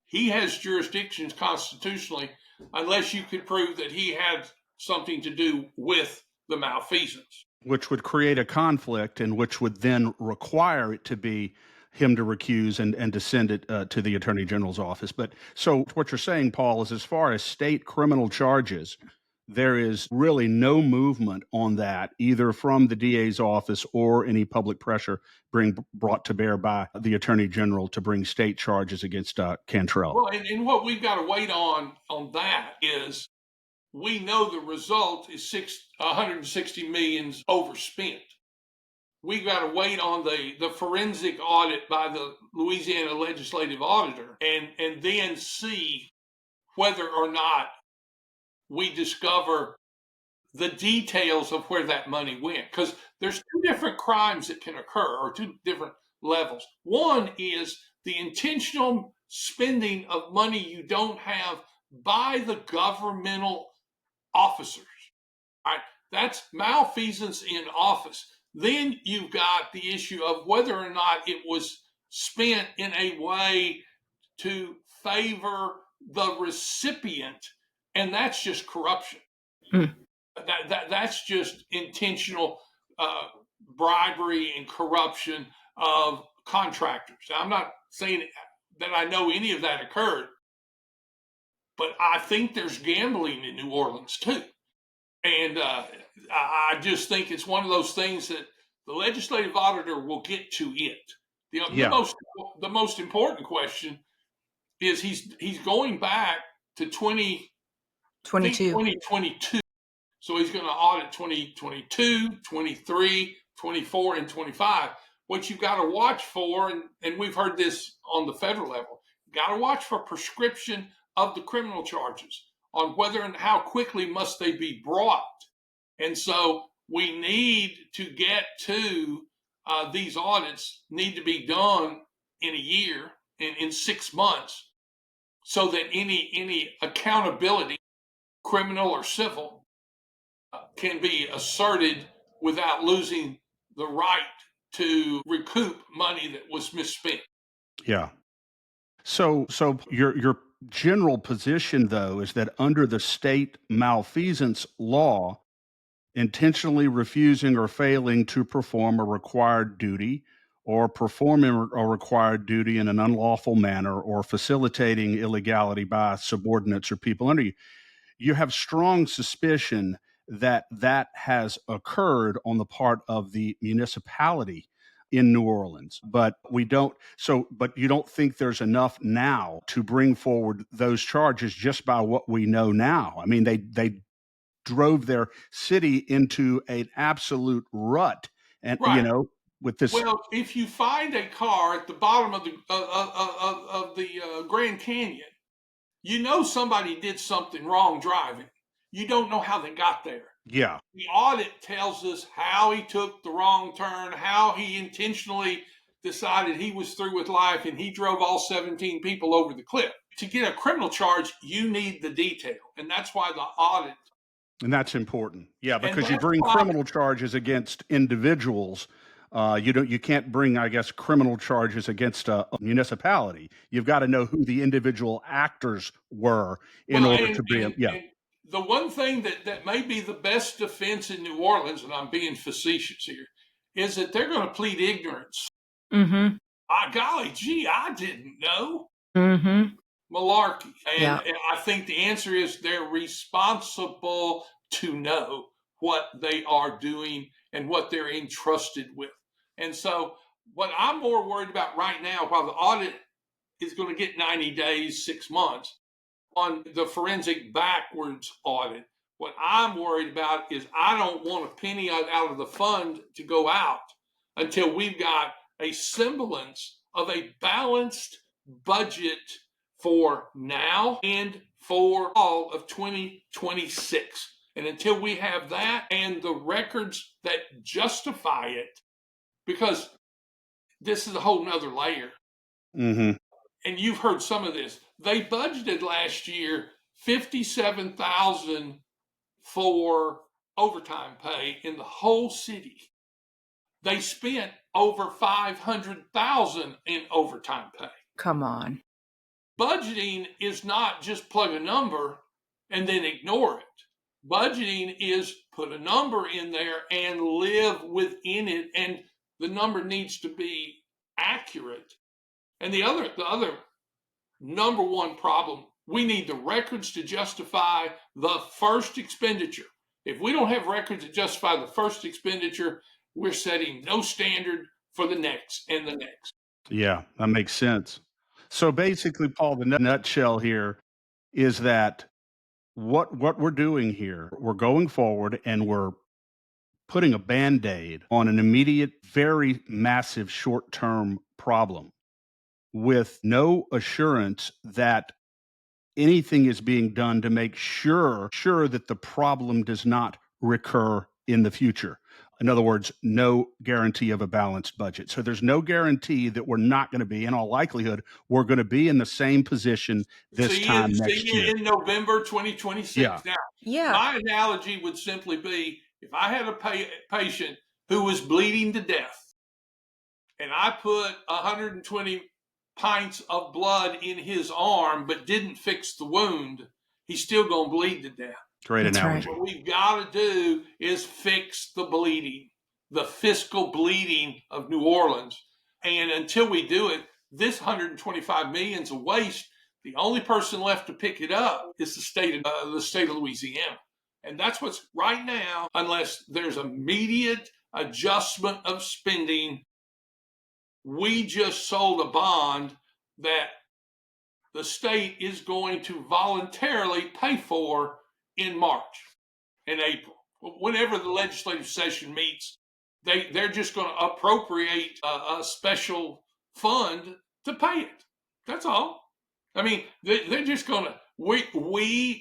he has jurisdictions constitutionally, unless you could prove that he had something to do with the malfeasance. Which would create a conflict and which would then require it to be him to recuse and to send it to the Attorney General's office. But so what you're saying, Paul, is as far as state criminal charges, there is really no movement on that, either from the DA's office or any public pressure brought to bear by the Attorney General to bring state charges against Cantrell. Well, and what we've got to wait on that is we know the result is 160 million overspent. We've got to wait on the forensic audit by the Louisiana legislative auditor and then see whether or not we discover the details of where that money went. Because there's two different crimes that can occur, or two different levels. One is the intentional spending of money you don't have by the governmental officers. All right, that's malfeasance in office. Then you've got the issue of whether or not it was spent in a way to favor the recipient, and that's just corruption. That's just intentional bribery and corruption of contractors. Now, I'm not saying that I know any of that occurred, but I think there's gambling in New Orleans too. And I just think it's one of those things that the legislative auditor will get to it. The most important question is he's going back to 2022. So he's going to audit 2022, 23, 24, and 25. What you've got to watch for, and we've heard this on the federal level, you've got to watch for prescription of the criminal charges on whether and how quickly must they be brought. And so we need to get to these audits need to be done in a year, in 6 months, so that any accountability, criminal or civil, can be asserted without losing the right to recoup money that was misspent. Yeah. So your general position, though, is that under the state malfeasance law, intentionally refusing or failing to perform a required duty or performing a required duty in an unlawful manner or facilitating illegality by subordinates or people under you, you have strong suspicion that that has occurred on the part of the municipality in New Orleans, but you don't think there's enough now to bring forward those charges just by what we know now. I mean, they drove their city into an absolute rut, and right. With this. Well, if you find a car at the bottom of the Grand Canyon, somebody did something wrong driving. You don't know how they got there. Yeah. The audit tells us how he took the wrong turn, how he intentionally decided he was through with life, and he drove all 17 people over the cliff. To get a criminal charge, you need the detail, and that's why the audit. And that's important. Yeah, because you bring criminal charges against individuals. You can't bring, I guess, criminal charges against a municipality. You've got to know who the individual actors were in order to be. And the one thing that may be the best defense in New Orleans, and I'm being facetious here, is that they're going to plead ignorance. Mm-hmm. Golly gee, I didn't know. Mm-hmm. Malarkey. And I think the answer is they're responsible to know what they are doing and what they're entrusted with. And so what I'm more worried about right now, while the audit is going to get 90 days, 6 months, on the forensic backwards audit, what I'm worried about is I don't want a penny out of the fund to go out until we've got a semblance of a balanced budget for now and for all of 2026. And until we have that and the records that justify it, because this is a whole nother layer. Mm-hmm. And you've heard some of this. They budgeted last year $57,000 for overtime pay in the whole city. They spent over $500,000 in overtime pay. Come on. Budgeting is not just plug a number and then ignore it. Budgeting is put a number in there and live within it, and the number needs to be accurate. And the other number one problem, we need the records to justify the first expenditure. If we don't have records that justify the first expenditure, we're setting no standard for the next and the next. Yeah, that makes sense. So basically, Paul, the nutshell here is that what we're doing here, we're going forward and we're putting a Band-Aid on an immediate, very massive short-term problem with no assurance that anything is being done to make sure that the problem does not recur in the future. In other words, no guarantee of a balanced budget. So there's no guarantee that we're not going to be, in all likelihood, we're going to be in the same position this time next year. In November 2026. Yeah. Now, my analogy would simply be, if I had a patient who was bleeding to death, and I put 120 pints of blood in his arm but didn't fix the wound, he's still going to bleed to death. Great analogy. What we've got to do is fix the bleeding, the fiscal bleeding of New Orleans. And until we do it, this $125 million is a waste. The only person left to pick it up is the state of Louisiana. And that's what's right now, unless there's immediate adjustment of spending. We just sold a bond that the state is going to voluntarily pay for in March and April. Whenever the legislative session meets, they're just going to appropriate a special fund to pay it. That's all. I mean, they're just going to,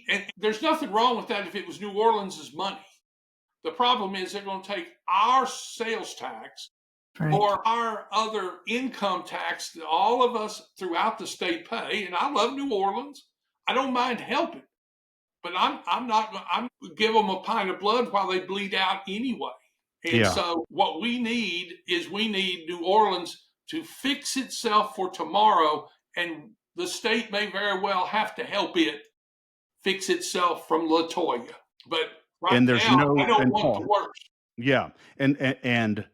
and there's nothing wrong with that if it was New Orleans' money. The problem is they're going to take our sales tax or our other income tax that all of us throughout the state pay. And I love New Orleans. I don't mind helping. But I'm not going to give them a pint of blood while they bleed out anyway. And so what we need New Orleans to fix itself for tomorrow, and the state may very well have to help it fix itself from LaToya. But right now, I don't want the worst. Yeah, and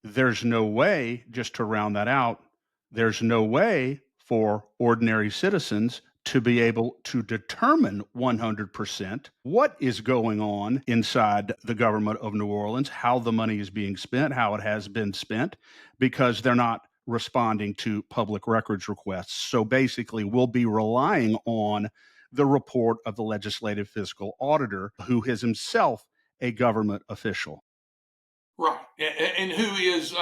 there's no way, just to round that out, there's no way for ordinary citizens to be able to determine 100% what is going on inside the government of New Orleans, how the money is being spent, how it has been spent, because they're not responding to public records requests. So basically, we'll be relying on the report of the legislative fiscal auditor, who is himself a government official. Right, and who is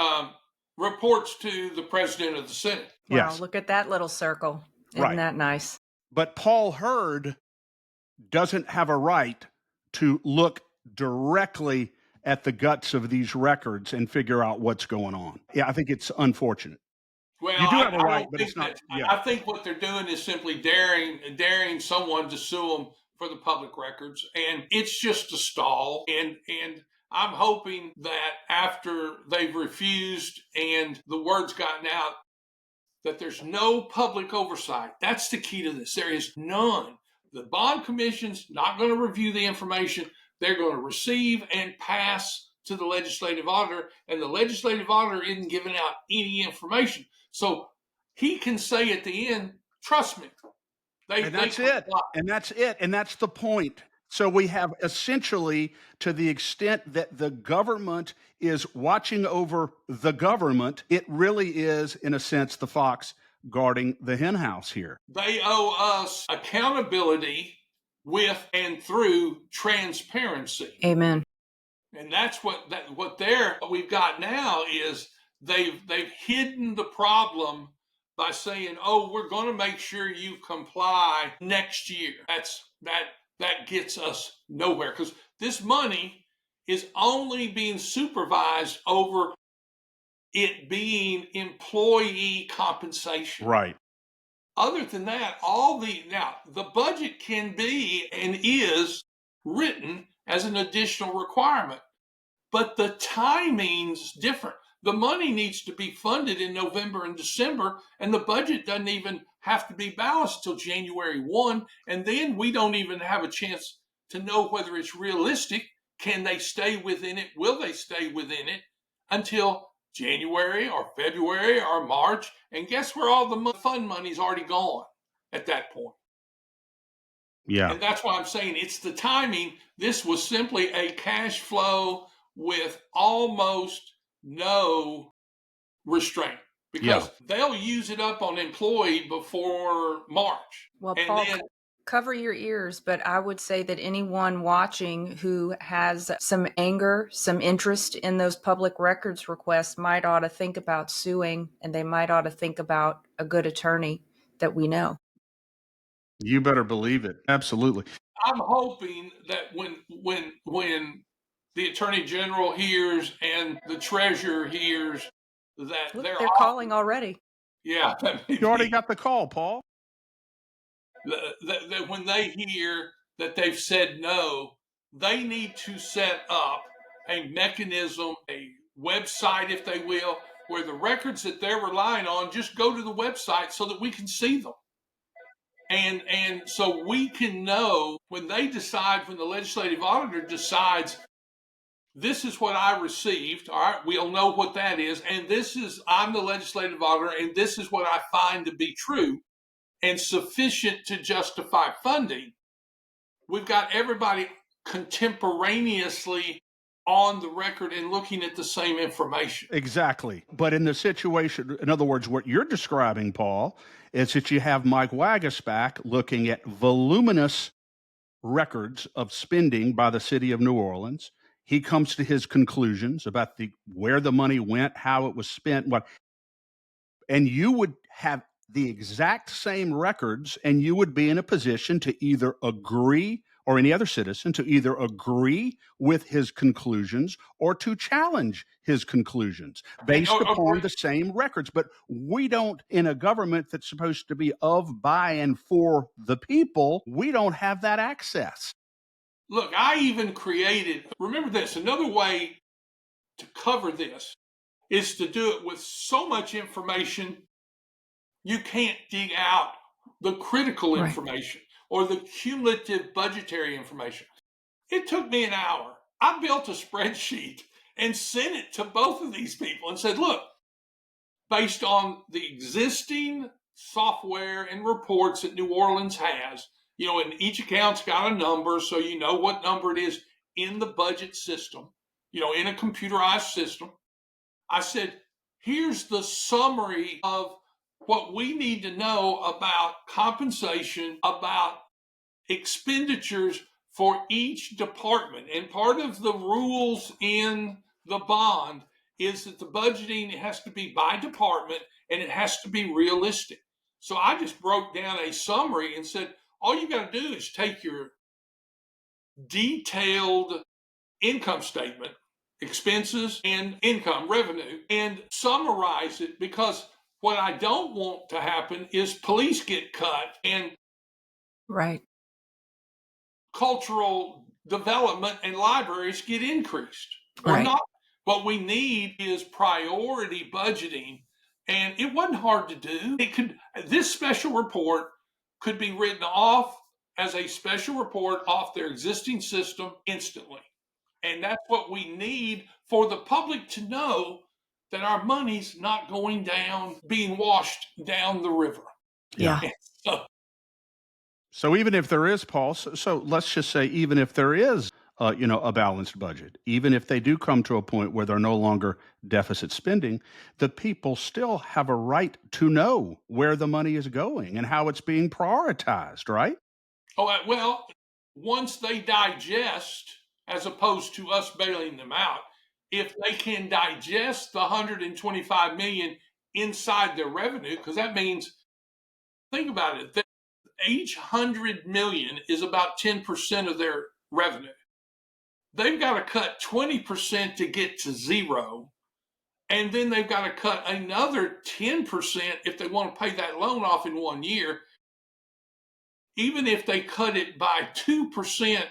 reports to the president of the Senate. Wow, yes. Look at that little circle. Isn't that nice? But Paul Hurd doesn't have a right to look directly at the guts of these records and figure out what's going on. Yeah, I think it's unfortunate. Well, you do have a right, but it's not. I think what they're doing is simply daring someone to sue them for the public records, and it's just a stall. And I'm hoping that after they've refused and the word's gotten out, that there's no public oversight. That's the key to this. There is none. The bond commission's not going to review the information. They're going to receive and pass to the legislative auditor, and the legislative auditor isn't giving out any information. So he can say at the end, trust me. That's it. And that's the point. So we have essentially, to the extent that the government is watching over the government, it really is, in a sense, the fox guarding the hen house here. They owe us accountability with and through transparency. Amen. And that's what we've got now is they've hidden the problem by saying, "Oh, we're going to make sure you comply next year." That gets us nowhere, because this money is only being supervised over it being employee compensation. Right. Other than that, now the budget can be and is written as an additional requirement, but the timing's different. The money needs to be funded in November and December, and the budget doesn't even have to be balanced till January 1. And then we don't even have a chance to know whether it's realistic. Can they stay within it? Will they stay within it until January or February or March? And guess where all the fund money's already gone at that point. Yeah. And that's why I'm saying it's the timing. This was simply a cash flow with almost no restraint, because they'll use it up on employee before March. Well, and Paul, then, cover your ears, but I would say that anyone watching who has some anger, some interest in those public records requests might ought to think about suing, and they might ought to think about a good attorney that we know. You better believe it. Absolutely. I'm hoping that when the Attorney General hears and the Treasurer hears that Look, they're calling already. Yeah. You already got the call, Paul. That when they hear that they've said no, they need to set up a mechanism, a website, if they will, where the records that they're relying on just go to the website so that we can see them. And so we can know when they decide, when the legislative auditor decides, this is what I received, all right, we'll know what that is. And I'm the legislative auditor, and this is what I find to be true and sufficient to justify funding. We've got everybody contemporaneously on the record and looking at the same information. Exactly. But in the situation, in other words, what you're describing, Paul, is that you have Mike Wagasback looking at voluminous records of spending by the city of New Orleans. He comes to his conclusions about where the money went, how it was spent, and you would have the exact same records, and you would be in a position to either agree, or any other citizen to either agree with his conclusions or to challenge his conclusions based upon the same records. But we don't, in a government that's supposed to be of, by, and for the people, we don't have that access. Look, I even remember this, another way to cover this is to do it with so much information you can't dig out the critical information or the cumulative budgetary information. It took me an hour. I built a spreadsheet and sent it to both of these people and said, look, based on the existing software and reports that New Orleans has, and each account's got a number, so you know what number it is in the budget system, in a computerized system. I said, here's the summary of what we need to know about compensation, about expenditures for each department. And part of the rules in the bond is that the budgeting has to be by department and it has to be realistic. So I just broke down a summary and said, all you got to do is take your detailed income statement, expenses and income, revenue, and summarize it, because what I don't want to happen is police get cut and cultural development and libraries get increased or not. What we need is priority budgeting, and it wasn't hard to do. This special report could be written off as a special report off their existing system instantly. And that's what we need for the public to know, that our money's not going down, being washed down the river. Yeah. So even if there is, Paul, so let's just say, even if there is, a balanced budget, even if they do come to a point where they're no longer deficit spending, the people still have a right to know where the money is going and how it's being prioritized, right? Oh, well, once they digest, as opposed to us bailing them out, if they can digest the $125 million inside their revenue, because that means, think about it, that each $100 million is about 10% of their revenue. They've got to cut 20% to get to zero. And then they've got to cut another 10% if they want to pay that loan off in 1 year. Even if they cut it by 2%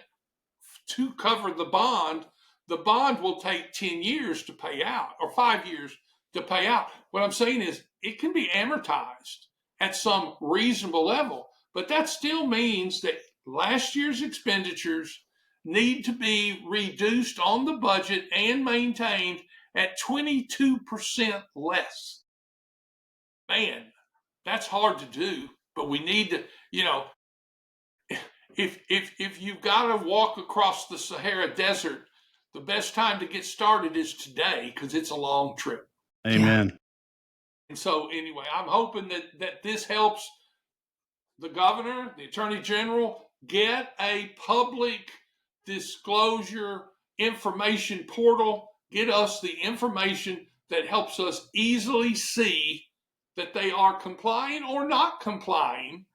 to cover the bond will take 10 years to pay out, or 5 years to pay out. What I'm saying is it can be amortized at some reasonable level, but that still means that last year's expenditures need to be reduced on the budget and maintained at 22% less. Man, that's hard to do, but we need to, if you've got to walk across the Sahara Desert, the best time to get started is today because it's a long trip. Amen. Yeah. And so anyway, I'm hoping that this helps the governor, the attorney general, get a public disclosure information portal, get us the information that helps us easily see that they are complying or not complying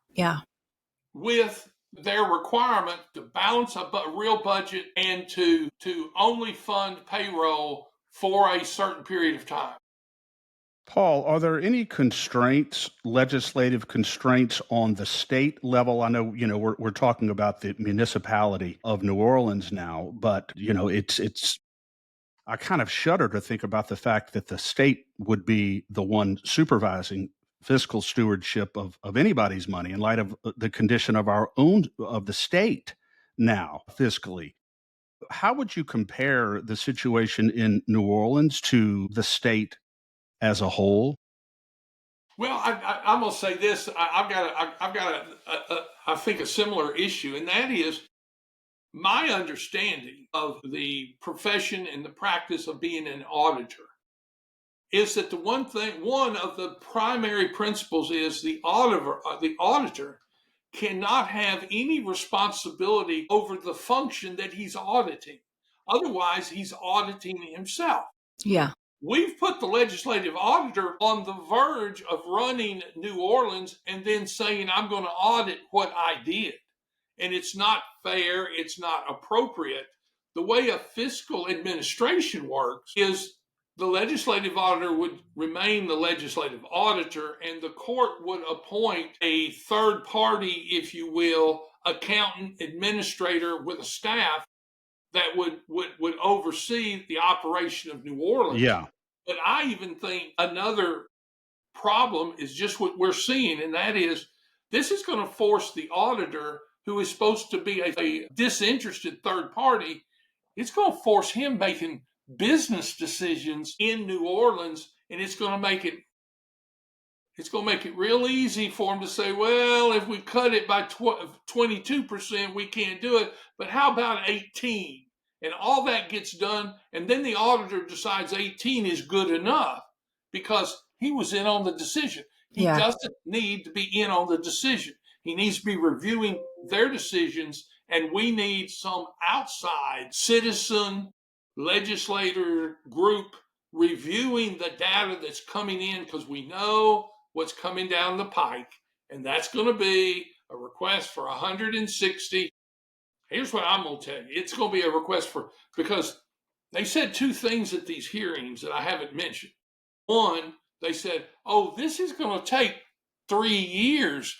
with their requirement to balance a real budget and to only fund payroll for a certain period of time. Paul, are there any constraints, legislative constraints on the state level? I know, we're talking about the municipality of New Orleans now, but, it's I kind of shudder to think about the fact that the state would be the one supervising fiscal stewardship of anybody's money in light of the condition of of the state now fiscally. How would you compare the situation in New Orleans to the state as a whole? Well, I'm going to say this. I've got I think a similar issue, and that is my understanding of the profession and the practice of being an auditor is that one of the primary principles is the auditor cannot have any responsibility over the function that he's auditing. Otherwise, he's auditing himself. Yeah. We've put the legislative auditor on the verge of running New Orleans and then saying, I'm going to audit what I did. And it's not fair. It's not appropriate. The way a fiscal administration works is the legislative auditor would remain the legislative auditor, and the court would appoint a third party, if you will, accountant, administrator with a staff that would oversee the operation of New Orleans. Yeah. But I even think another problem is just what we're seeing, and that is this is going to force the auditor, who is supposed to be a disinterested third party, it's going to force him making business decisions in New Orleans, and it's going to make it real easy for him to say, well, if we cut it by 22%, we can't do it, but how about 18? And all that gets done, and then the auditor decides 18 is good enough because he was in on the decision. He doesn't need to be in on the decision. He needs to be reviewing their decisions, and we need some outside citizen legislator group reviewing the data that's coming in, because we know what's coming down the pike, and that's going to be a request for 160. Here's what I'm going to tell you. It's going to be a request because they said two things at these hearings that I haven't mentioned. One, they said, this is going to take 3 years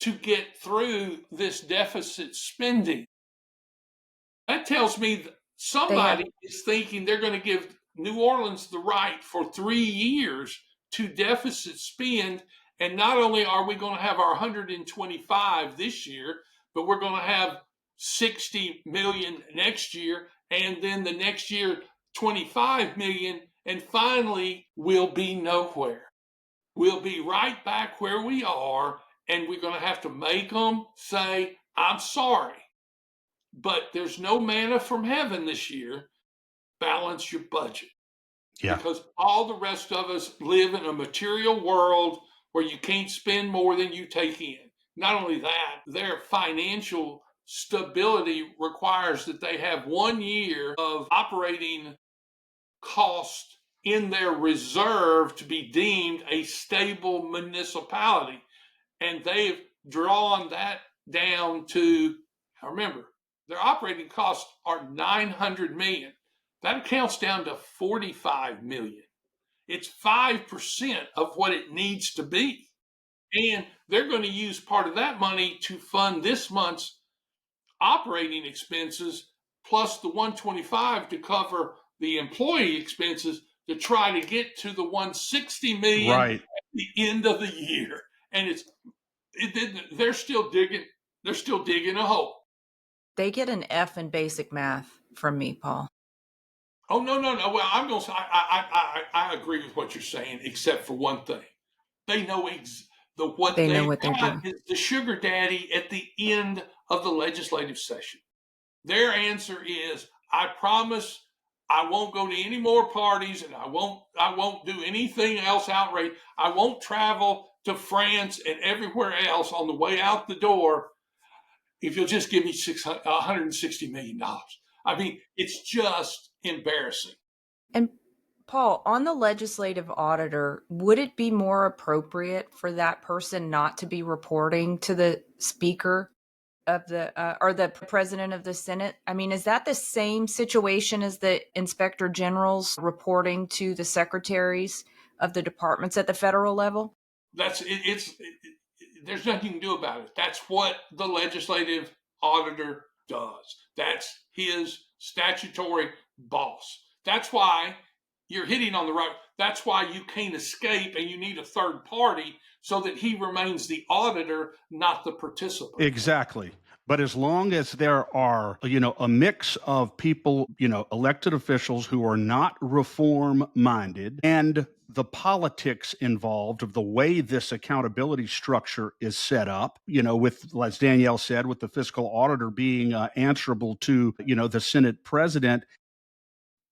to get through this deficit spending. That tells me that somebody is thinking they're going to give New Orleans the right for 3 years to deficit spend. And not only are we going to have our 125 this year, but we're going to have 60 million next year, and then the next year 25 million, and finally we'll be nowhere. We'll be right back where we are, and we're going to have to make them say, I'm sorry, but there's no manna from heaven this year. Balance your budget. Yeah. Because all the rest of us live in a material world where you can't spend more than you take in. Not only that, their financial stability requires that they have 1 year of operating cost in their reserve to be deemed a stable municipality. And they've drawn that down to, remember, their operating costs are $900 million. That accounts down to $45 million. It's 5% of what it needs to be. And they're going to use part of that money to fund this month's operating expenses plus the 125 to cover the employee expenses to try to get to the 160 million Right. at the end of the year. And they're still digging a hole. They get an F in basic math from me, Paul. Oh, no. Well, I'm going to say I agree with what you're saying, except for one thing. They know what They they know what they're want doing. is the sugar daddy at the end of the legislative session. Their answer is, I promise I won't go to any more parties and I won't do anything else outrageous. I won't travel to France and everywhere else on the way out the door if you'll just give me $160 million. I mean, it's just embarrassing. And Paul, on the legislative auditor, would it be more appropriate for that person not to be reporting to the speaker of the or the president of the Senate? I mean, is that the same situation as the inspector generals reporting to the secretaries of the departments at the federal level? There's nothing you can do about it. That's what the legislative auditor does. That's his statutory boss. That's why you're hitting on the right. That's why you can't escape and you need a third party so that he remains the auditor, not the participant. Exactly. But as long as there are, a mix of people, elected officials who are not reform minded, and the politics involved of the way this accountability structure is set up, with, as Danielle said, with the fiscal auditor being answerable to, the Senate president.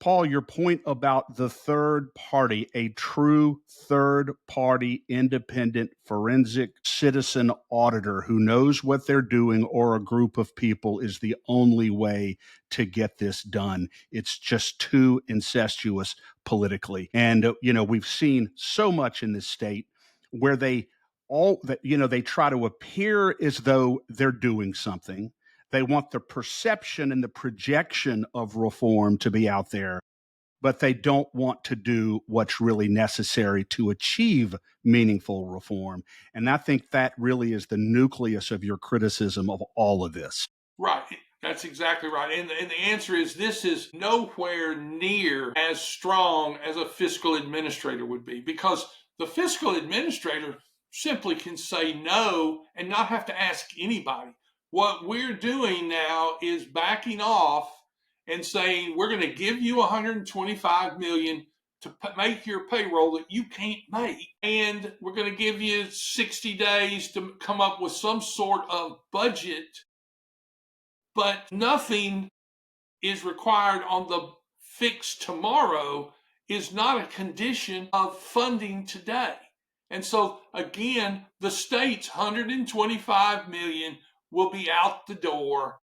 Paul, your point about the third party, a true third party, independent, forensic citizen auditor who knows what they're doing, or a group of people, is the only way to get this done. It's just too incestuous politically. And, we've seen so much in this state where they try to appear as though they're doing something. They want the perception and the projection of reform to be out there, but they don't want to do what's really necessary to achieve meaningful reform. And I think that really is the nucleus of your criticism of all of this. Right. That's exactly right. And the answer is, this is nowhere near as strong as a fiscal administrator would be, because the fiscal administrator simply can say no and not have to ask anybody. What we're doing now is backing off and saying, we're going to give you $125 million to make your payroll that you can't make. And we're going to give you 60 days to come up with some sort of budget, but nothing is required on the fix tomorrow is not a condition of funding today. And so again, the state's $125 million will be out the door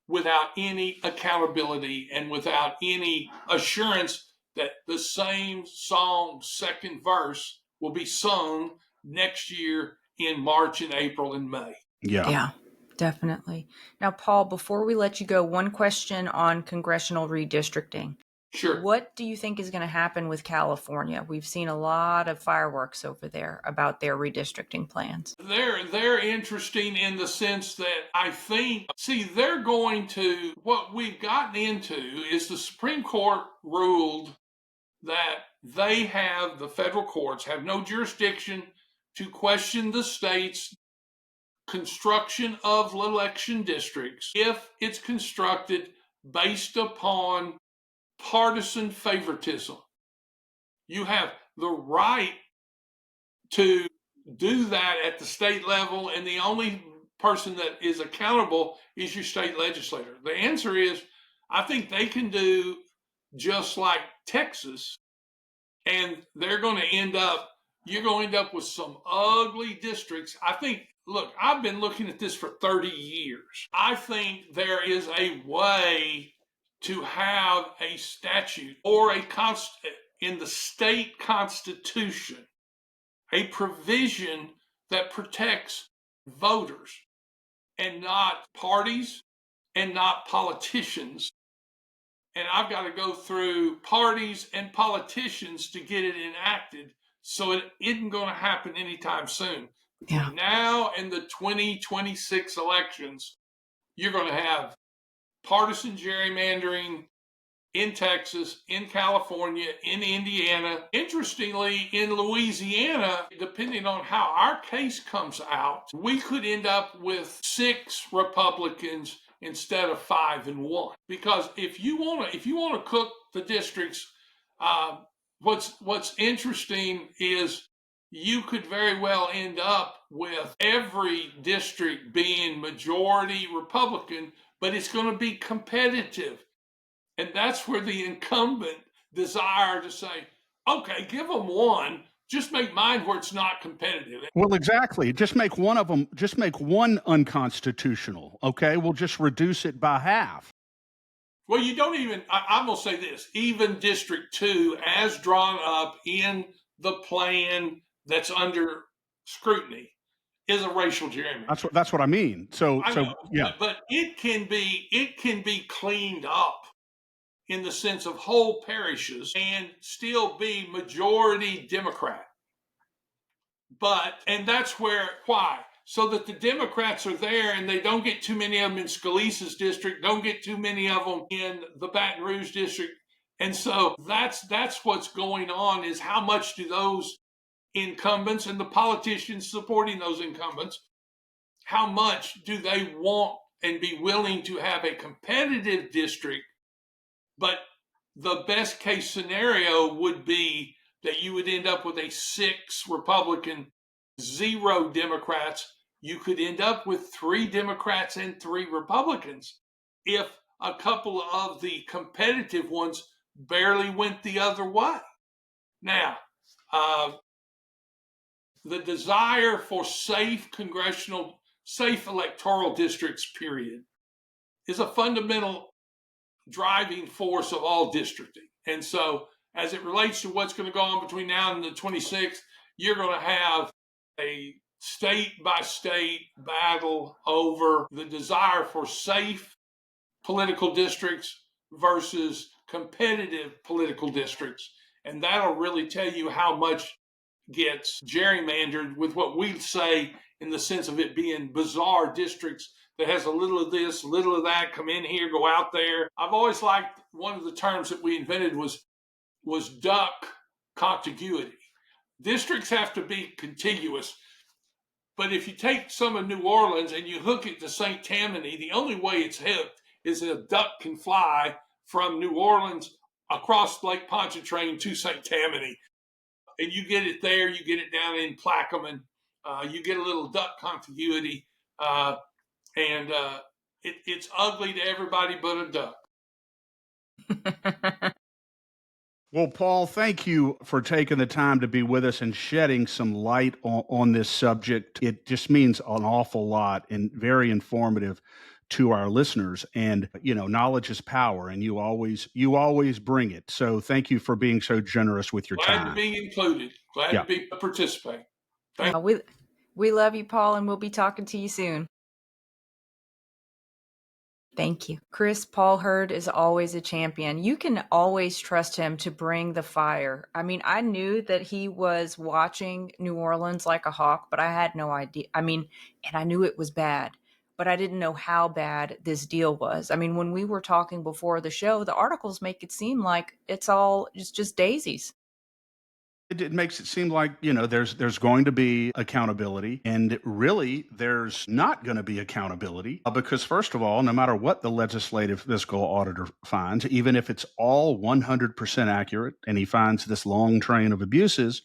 without any accountability and without any assurance that the same song, second verse, will be sung next year in March and April and May. Yeah, definitely. Now, Paul, before we let you go, one question on congressional redistricting. Sure. What do you think is going to happen with California? We've seen a lot of fireworks over there about their redistricting plans. They're interesting in the sense that I think, they're going to, what we've gotten into is the Supreme Court ruled that the federal courts have no jurisdiction to question the state's construction of election districts if it's constructed based upon partisan favoritism. You have the right to do that at the state level, and the only person that is accountable is your state legislator. The answer is, I think they can do just like Texas, and you're going to end up with some ugly districts. I think, look, I've been looking at this for 30 years. I think there is a way to have a statute or in the state constitution, a provision that protects voters and not parties and not politicians. and I've got to go through parties and politicians to get it enacted. So it isn't going to happen anytime soon. Between now and the 2026 elections, you're going to have partisan gerrymandering in Texas, in California, in Indiana. Interestingly, in Louisiana, depending on how our case comes out, we could end up with 6 Republicans instead of 5 and 1. Because if you want to cook the districts, what's interesting is you could very well end up with every district being majority Republican, but it's going to be competitive. And that's where the incumbent desire to say, okay, give them one, just make mine where it's not competitive. Well, exactly. Just make one of them, just make one unconstitutional. Okay. We'll just reduce it by half. Well, you don't even, I'm going to say this, even District 2, as drawn up in the plan that's under scrutiny, is a racial gerrymander. That's what I mean. So yeah. But it can be cleaned up in the sense of whole parishes and still be majority Democrat. And that's why? So that the Democrats are there and they don't get too many of them in Scalise's district, don't get too many of them in the Baton Rouge district. And so that's what's going on, is how much do those incumbents and the politicians supporting those incumbents, how much do they want and be willing to have a competitive district? But the best case scenario would be that you would end up with a 6 Republican, 0 Democrats. You could end up with 3 Democrats and 3 Republicans if a couple of the competitive ones barely went the other way. Now, the desire for safe electoral districts, period, is a fundamental driving force of all districting. And so as it relates to what's going to go on between now and the 26th, you're going to have a state-by-state battle over the desire for safe political districts versus competitive political districts. And that'll really tell you how much gets gerrymandered with what we say in the sense of it being bizarre districts that has a little of this, a little of that, come in here, go out there. I've always liked, one of the terms that we invented was duck contiguity. Districts have to be contiguous, but if you take some of New Orleans and you hook it to St. Tammany, the only way it's hooked is that a duck can fly from New Orleans across Lake Pontchartrain to St. Tammany. And you get it there, you get it down in Plaquemine, you get a little duck contiguity, and it's ugly to everybody but a duck. Well, Paul, thank you for taking the time to be with us and shedding some light on this subject. It just means an awful lot and very informative to our listeners. And, knowledge is power, and you always bring it. So thank you for being so generous with your time. Glad to be included. Glad to be participating. We love you, Paul, and we'll be talking to you soon. Thank you. Chris, Paul Hurd is always a champion. You can always trust him to bring the fire. I mean, I knew that he was watching New Orleans like a hawk, but I had no idea. And I knew it was bad, but I didn't know how bad this deal was. When we were talking before the show, the articles make it seem like it's just daisies. It makes it seem like, there's going to be accountability, and really there's not going to be accountability because, first of all, no matter what the legislative fiscal auditor finds, even if it's all 100% accurate and he finds this long train of abuses,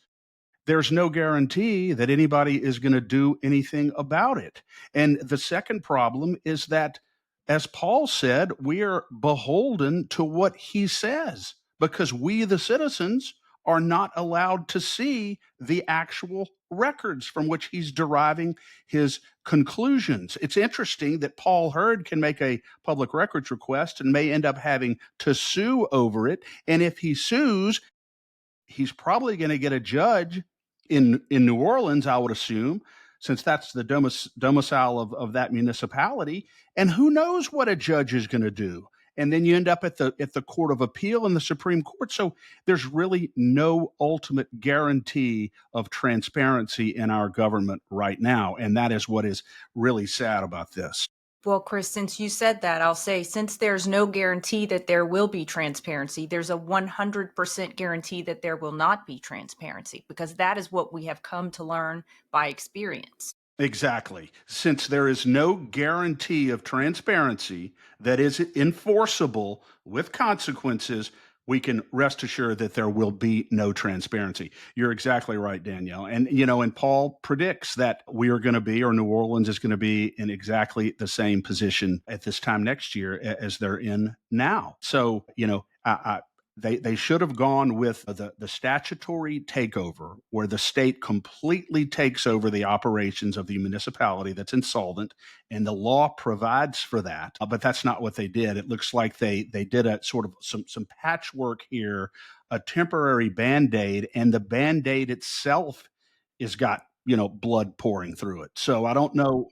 there's no guarantee that anybody is going to do anything about it. And the second problem is that, as Paul said, we are beholden to what he says because we, the citizens, are not allowed to see the actual records from which he's deriving his conclusions. It's interesting that Paul Hurd can make a public records request and may end up having to sue over it. And if he sues, he's probably going to get a judge in New Orleans, I would assume, since that's the domicile of that municipality. And who knows what a judge is going to do. and then you end up at the Court of Appeal and the Supreme Court. So there's really no ultimate guarantee of transparency in our government right now, and that is what is really sad about this. Well, Chris, since you said that, I'll say, since there's no guarantee that there will be transparency, there's a 100% guarantee that there will not be transparency, because that is what we have come to learn by experience. Exactly. Since there is no guarantee of transparency that is enforceable with consequences, we can rest assured that there will be no transparency. You're exactly right, Danielle. And, and Paul predicts that we are going to be, or New Orleans is going to be, in exactly the same position at this time next year as they're in now. So, they should have gone with the statutory takeover, where the state completely takes over the operations of the municipality that's insolvent, and the law provides for that. But that's not what they did. It looks like they did a sort of some patchwork here, a temporary Band-Aid, and the Band-Aid itself has got blood pouring through it. So I don't know.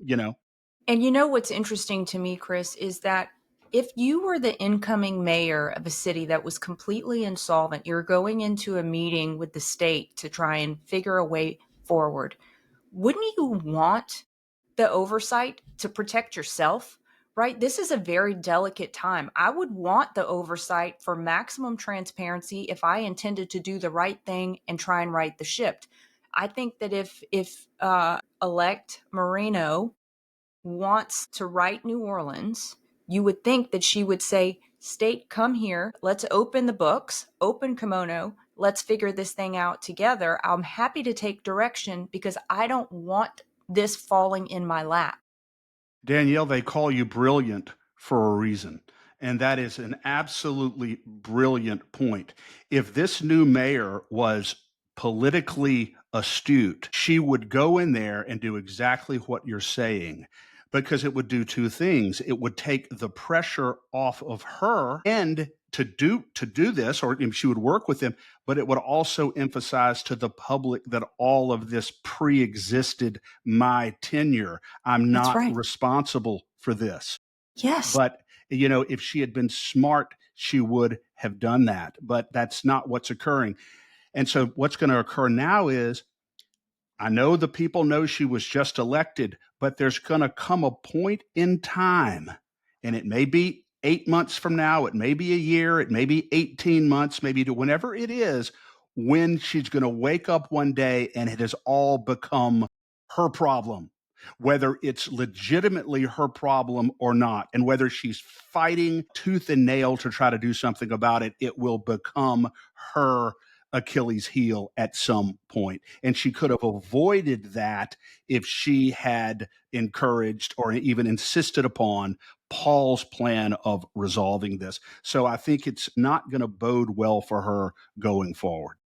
And what's interesting to me, Chris, is that if you were the incoming mayor of a city that was completely insolvent, you're going into a meeting with the state to try and figure a way forward. Wouldn't you want the oversight to protect yourself, right? This is a very delicate time. I would want the oversight for maximum transparency if I intended to do the right thing and try and right the ship. I think that if elect Moreno wants to right New Orleans, you would think that she would say, state, come here, let's open the books, open kimono, let's figure this thing out together. I'm happy to take direction because I don't want this falling in my lap. Danielle, they call you brilliant for a reason. And that is an absolutely brilliant point. If this new mayor was politically astute, she would go in there and do exactly what you're saying, because it would do two things. It would take the pressure off of her and to do this, or she would work with them, but it would also emphasize to the public that all of this pre-existed my tenure. I'm That's not right. responsible for this. Yes. But, if she had been smart, she would have done that. But that's not what's occurring. And so what's going to occur now is, I know the people know she was just elected, but there's going to come a point in time, and it may be 8 months from now, it may be a year, it may be 18 months, maybe to whenever it is, when she's going to wake up one day and it has all become her problem, whether it's legitimately her problem or not, and whether she's fighting tooth and nail to try to do something about it, it will become her Achilles heel at some point. And she could have avoided that if she had encouraged or even insisted upon Paul's plan of resolving this. So I think it's not going to bode well for her going forward.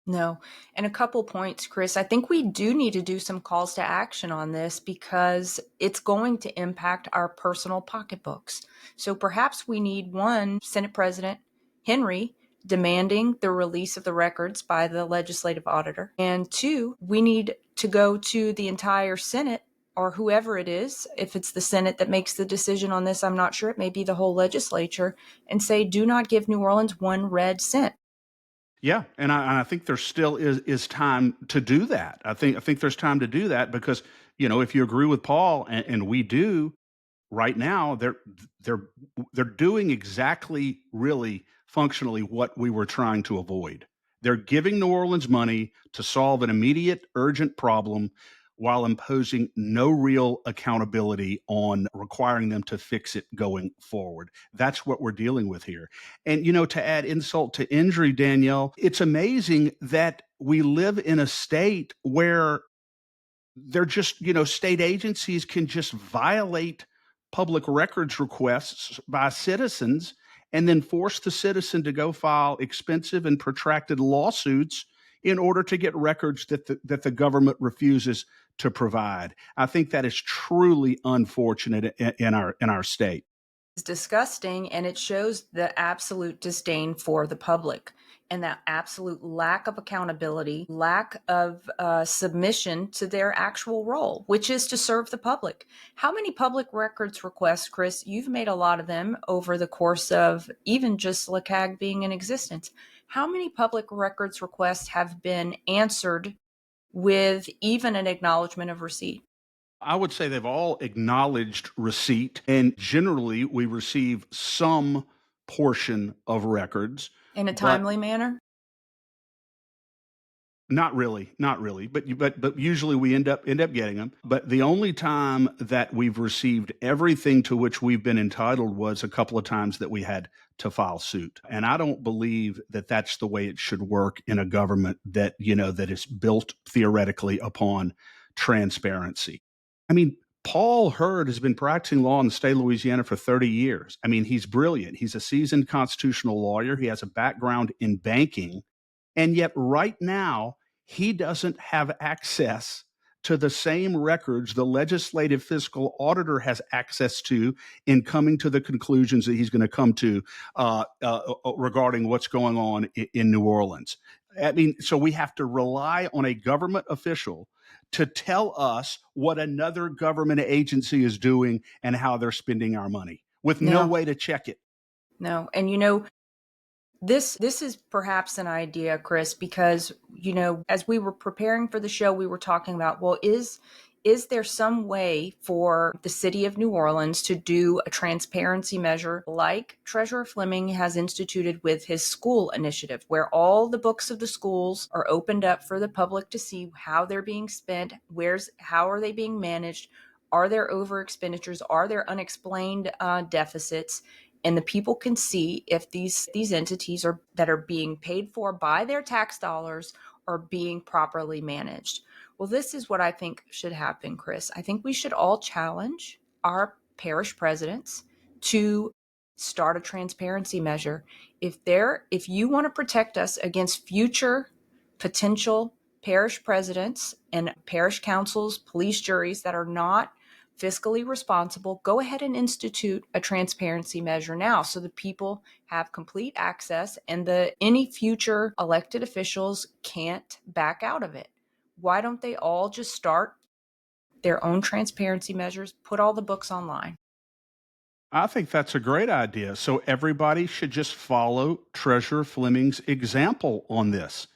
No. And a couple points, Chris. I think we do need to do some calls to action on this because it's going to impact our personal pocketbooks. So perhaps we need, one, Senate President Henry demanding the release of the records by the legislative auditor. And two, we need to go to the entire Senate, or whoever it is. If it's the Senate that makes the decision on this, I'm not sure. It may be the whole legislature, and say, do not give New Orleans one red cent. Yeah, and I think there still is time to do that. I think there's time to do that because, if you agree with Paul, and we do, right now they're doing exactly, really functionally, what we were trying to avoid. They're giving New Orleans money to solve an immediate, urgent problem while imposing no real accountability on requiring them to fix it going forward. That's what we're dealing with here. And, to add insult to injury, Danielle, it's amazing that we live in a state where they're just, state agencies can just violate public records requests by citizens and then force the citizen to go file expensive and protracted lawsuits in order to get records that the government refuses to provide. I think that is truly unfortunate in our state. It's disgusting, and it shows the absolute disdain for the public. and that absolute lack of accountability, lack of submission to their actual role, which is to serve the public. How many public records requests, Chris? You've made a lot of them over the course of even just LACAG being in existence. How many public records requests have been answered with even an acknowledgement of receipt? I would say they've all acknowledged receipt, and generally we receive some portion of records. In a But timely manner? not really, not really. But usually we end up getting them. But the only time that we've received everything to which we've been entitled was a couple of times that we had to file suit. And I don't believe that that's the way it should work in a government that, that is built theoretically upon transparency. I mean, Paul Hurd has been practicing law in the state of Louisiana for 30 years. I mean, he's brilliant. He's a seasoned constitutional lawyer. He has a background in banking. And yet, right now, he doesn't have access to the same records the legislative fiscal auditor has access to in coming to the conclusions that he's going to come to regarding what's going on in New Orleans. I mean, so we have to rely on a government official to tell us what another government agency is doing and how they're spending our money with no way to check it. No. And this is perhaps an idea, Chris, because, as we were preparing for the show, we were talking about, well, is there some way for the city of New Orleans to do a transparency measure like Treasurer Fleming has instituted with his school initiative, where all the books of the schools are opened up for the public to see how they're being spent, how are they being managed, are there over expenditures, are there unexplained deficits? And the people can see if these entities that are being paid for by their tax dollars are being properly managed. Well, this is what I think should happen, Chris. I think we should all challenge our parish presidents to start a transparency measure. If you want to protect us against future potential parish presidents and parish councils, police juries that are not fiscally responsible, go ahead and institute a transparency measure now so the people have complete access and any future elected officials can't back out of it. Why don't they all just start their own transparency measures, put all the books online? I think that's a great idea. So everybody should just follow Treasurer Fleming's example on this,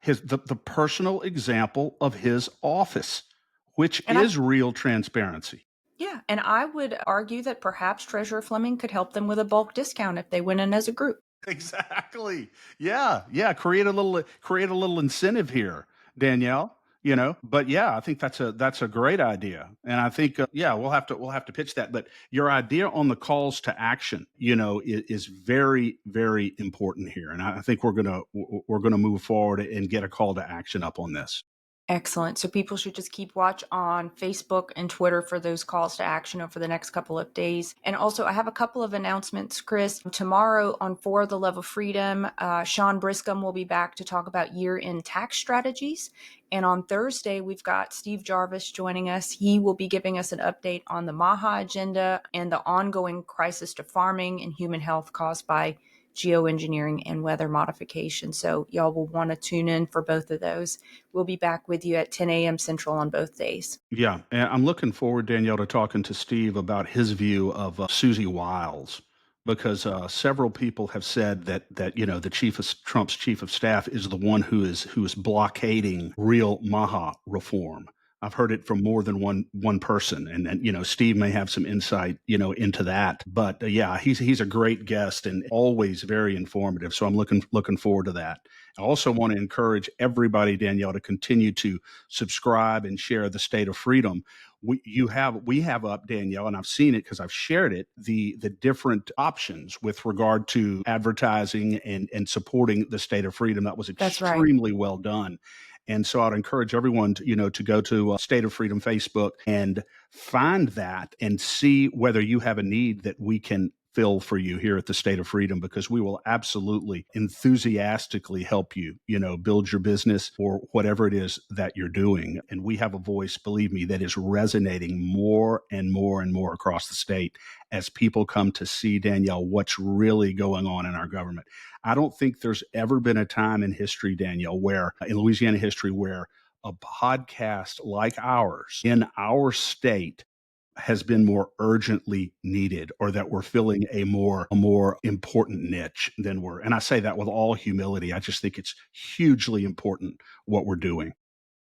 the personal example of his office, which is real transparency. Yeah, and I would argue that perhaps Treasurer Fleming could help them with a bulk discount if they went in as a group. Exactly. Yeah. Create a little incentive here, Danielle. But yeah, I think that's a great idea, and I think we'll have to pitch that. But your idea on the calls to action, is very, very important here, and I think we're gonna move forward and get a call to action up on this. Excellent. So people should just keep watch on Facebook and Twitter for those calls to action over the next couple of days. And also, I have a couple of announcements, Chris. Tomorrow on For the Love of Freedom, Sean Briscom will be back to talk about year-end tax strategies. And on Thursday, we've got Steve Jarvis joining us. He will be giving us an update on the MAHA agenda and the ongoing crisis to farming and human health caused by geoengineering and weather modification. So y'all will want to tune in for both of those. We'll be back with you at 10 a.m. Central on both days. Yeah, and I'm looking forward, Danielle, to talking to Steve about his view of Susie Wiles, because several people have said that the Trump's chief of staff is the one who is blockading real MAHA reform. I've heard it from more than one person, and Steve may have some insight into that. But he's a great guest and always very informative. So I'm looking forward to that. I also want to encourage everybody, Danielle, to continue to subscribe and share the State of Freedom. We have up, Danielle, and I've seen it because I've shared it, the different options with regard to advertising and supporting the State of Freedom. That was extremely well done. And so I'd encourage everyone to go to State of Freedom Facebook and find that and see whether you have a need that we can fill for you here at the State of Freedom, because we will absolutely enthusiastically help you, build your business or whatever it is that you're doing. And we have a voice, believe me, that is resonating more and more and more across the state as people come to see, Danielle, what's really going on in our government. I don't think there's ever been a time in history, Danielle, in Louisiana history, where a podcast like ours in our state has been more urgently needed, or that we're filling a more important niche than and I say that with all humility. I just think it's hugely important what we're doing.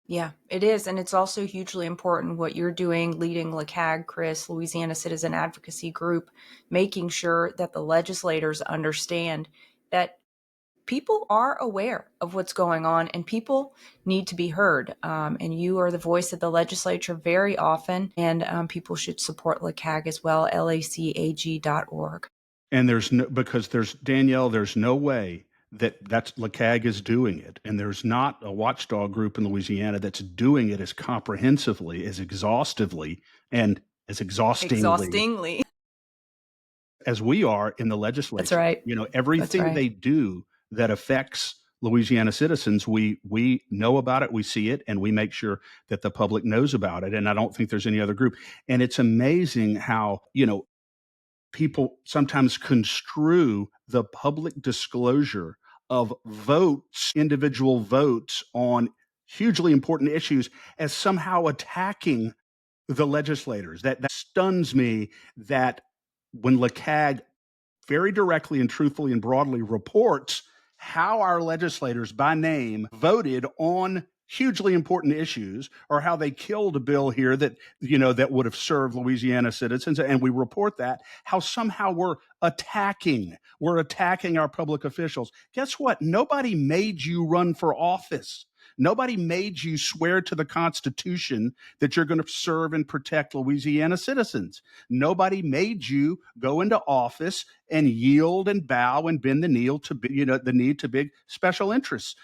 Yeah, it is. And it's also hugely important what you're doing, leading LACAG, Chris, Louisiana Citizen Advocacy Group, making sure that the legislators understand that people are aware of what's going on and people need to be heard. And you are the voice of the legislature very often, and people should support LACAG as well, lacag.org. And Danielle, there's no way that's LACAG is doing it. And there's not a watchdog group in Louisiana that's doing it as comprehensively, as exhaustively, and as exhaustingly as we are in the legislature. That's right. Everything they do that affects Louisiana citizens, we know about it, we see it, and we make sure that the public knows about it. And I don't think there's any other group. And it's amazing how, people sometimes construe the public disclosure of votes, individual votes on hugely important issues, as somehow attacking the legislators. That stuns me, that when LACAG very directly and truthfully and broadly reports how our legislators by name voted on hugely important issues, or how they killed a bill here that would have served Louisiana citizens, and we report that, how somehow we're attacking our public officials. Guess what? Nobody made you run for office. Nobody made you swear to the Constitution that you're going to serve and protect Louisiana citizens. Nobody made you go into office and yield and bow and bend the knee to big special interests.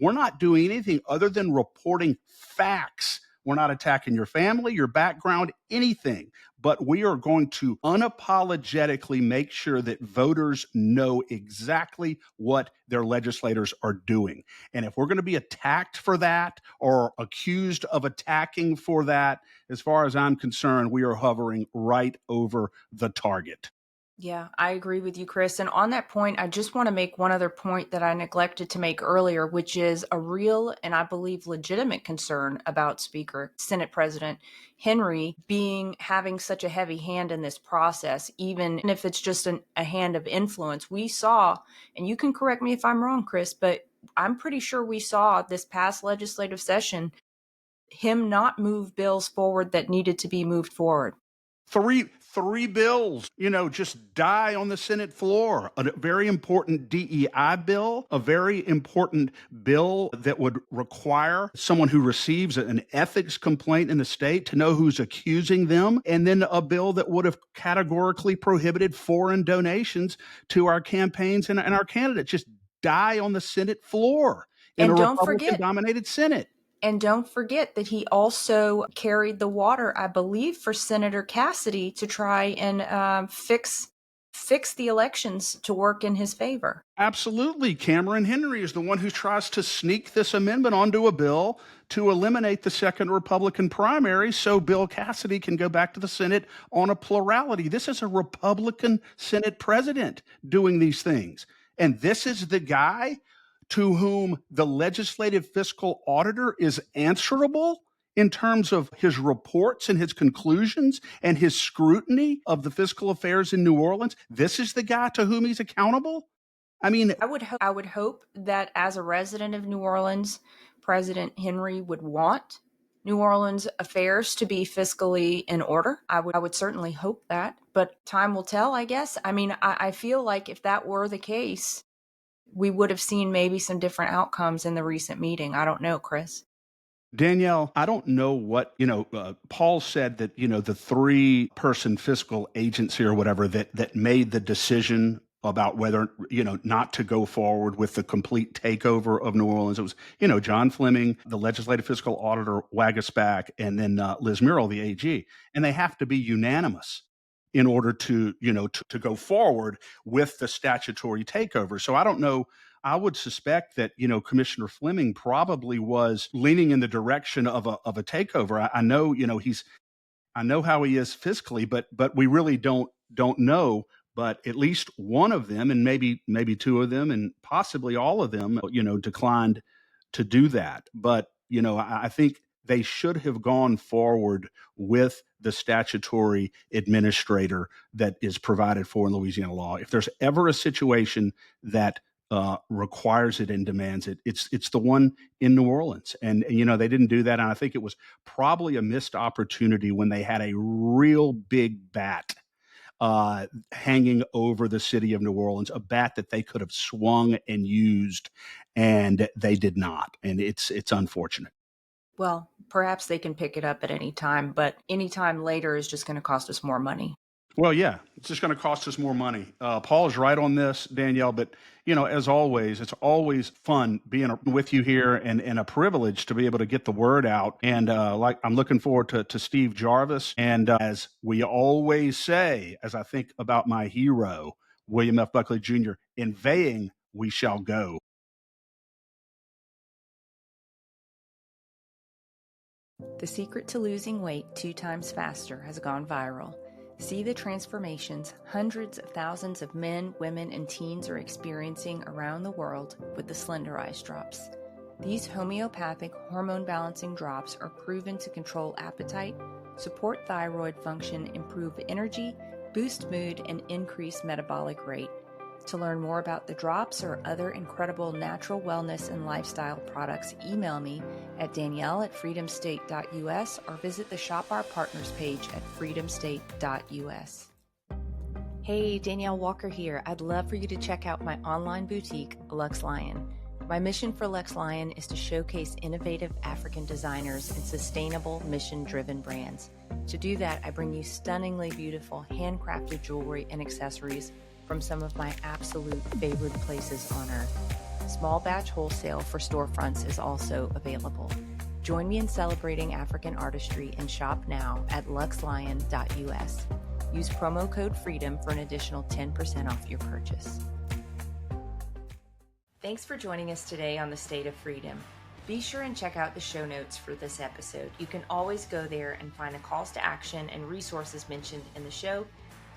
We're not doing anything other than reporting facts. We're not attacking your family, your background, anything. But we are going to unapologetically make sure that voters know exactly what their legislators are doing. And if we're going to be attacked for that, or accused of attacking for that, as far as I'm concerned, we are hovering right over the target. Yeah, I agree with you, Chris. And on that point, I just want to make one other point that I neglected to make earlier, which is a real and I believe legitimate concern about Senate President Henry having such a heavy hand in this process, even if it's just a hand of influence. We saw, and you can correct me if I'm wrong, Chris, but I'm pretty sure we saw this past legislative session him not move bills forward that needed to be moved forward. Three bills, just die on the Senate floor. A very important DEI bill, a very important bill that would require someone who receives an ethics complaint in the state to know who's accusing them, and then a bill that would have categorically prohibited foreign donations to our campaigns and our candidates. Just die on the Senate floor in a Republican-dominated Senate. And don't forget that he also carried the water, I believe, for Senator Cassidy to try and fix the elections to work in his favor. Absolutely. Cameron Henry is the one who tries to sneak this amendment onto a bill to eliminate the second Republican primary so Bill Cassidy can go back to the Senate on a plurality. This is a Republican Senate president doing these things. And this is the guy to whom the legislative fiscal auditor is answerable in terms of his reports and his conclusions and his scrutiny of the fiscal affairs in New Orleans. This is the guy to whom he's accountable. I mean, I would hope that as a resident of New Orleans, President Henry would want New Orleans affairs to be fiscally in order. I would certainly hope that, but time will tell, I guess. I mean, I feel like if that were the case, we would have seen maybe some different outcomes in the recent meeting. I don't know, Chris. Danielle, I don't know what, Paul said that, the 3-person fiscal agency or whatever that made the decision about whether, not to go forward with the complete takeover of New Orleans. It was, John Fleming, the legislative fiscal auditor, Wagasback, and then Liz Murrill, the AG. And they have to be unanimous. in order to, to go forward with the statutory takeover. So I don't know. I would suspect that, Commissioner Fleming probably was leaning in the direction of a takeover. I know, I know how he is fiscally, but we really don't know. But at least one of them, and maybe two of them, and possibly all of them, declined to do that. But I think they should have gone forward with the statutory administrator that is provided for in Louisiana law. If there's ever a situation that requires it and demands it, it's the one in New Orleans, and they didn't do that. And I think it was probably a missed opportunity when they had a real big bat hanging over the city of New Orleans, a bat that they could have swung and used, and they did not. And it's unfortunate. Well, perhaps they can pick it up at any time, but any time later is just going to cost us more money. Well, yeah, it's just going to cost us more money. Paul is right on this, Danielle, but, as always, it's always fun being with you here, and a privilege to be able to get the word out. And I'm looking forward to Steve Jarvis. And as we always say, as I think about my hero, William F. Buckley Jr., inveighing we shall go. The secret to losing weight 2 times faster has gone viral. See the transformations hundreds of thousands of men, women, and teens are experiencing around the world with the Slenderiiz drops. These homeopathic hormone-balancing drops are proven to control appetite, support thyroid function, improve energy, boost mood, and increase metabolic rate. To learn more about the drops or other incredible natural wellness and lifestyle products, email me at Danielle@freedomstate.us or visit the Shop Our Partners page at freedomstate.us. Hey, Danielle Walker here. I'd love for you to check out my online boutique, Luxe Lion. My mission for Luxe Lion is to showcase innovative African designers and sustainable, mission-driven brands. To do that, I bring you stunningly beautiful handcrafted jewelry and accessories from some of my absolute favorite places on earth. Small batch wholesale for storefronts is also available. Join me in celebrating African artistry and shop now at luxelion.us. Use promo code FREEDOM for an additional 10% off your purchase. Thanks for joining us today on the State of Freedom. Be sure and check out the show notes for this episode. You can always go there and find the calls to action and resources mentioned in the show,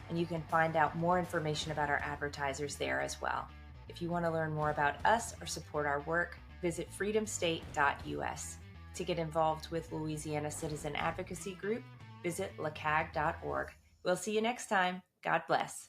and you can find out more information about our advertisers there as well. If you want to learn more about us or support our work, visit freedomstate.us. To get involved with Louisiana Citizen Advocacy Group, visit LACAG.org. We'll see you next time. God bless.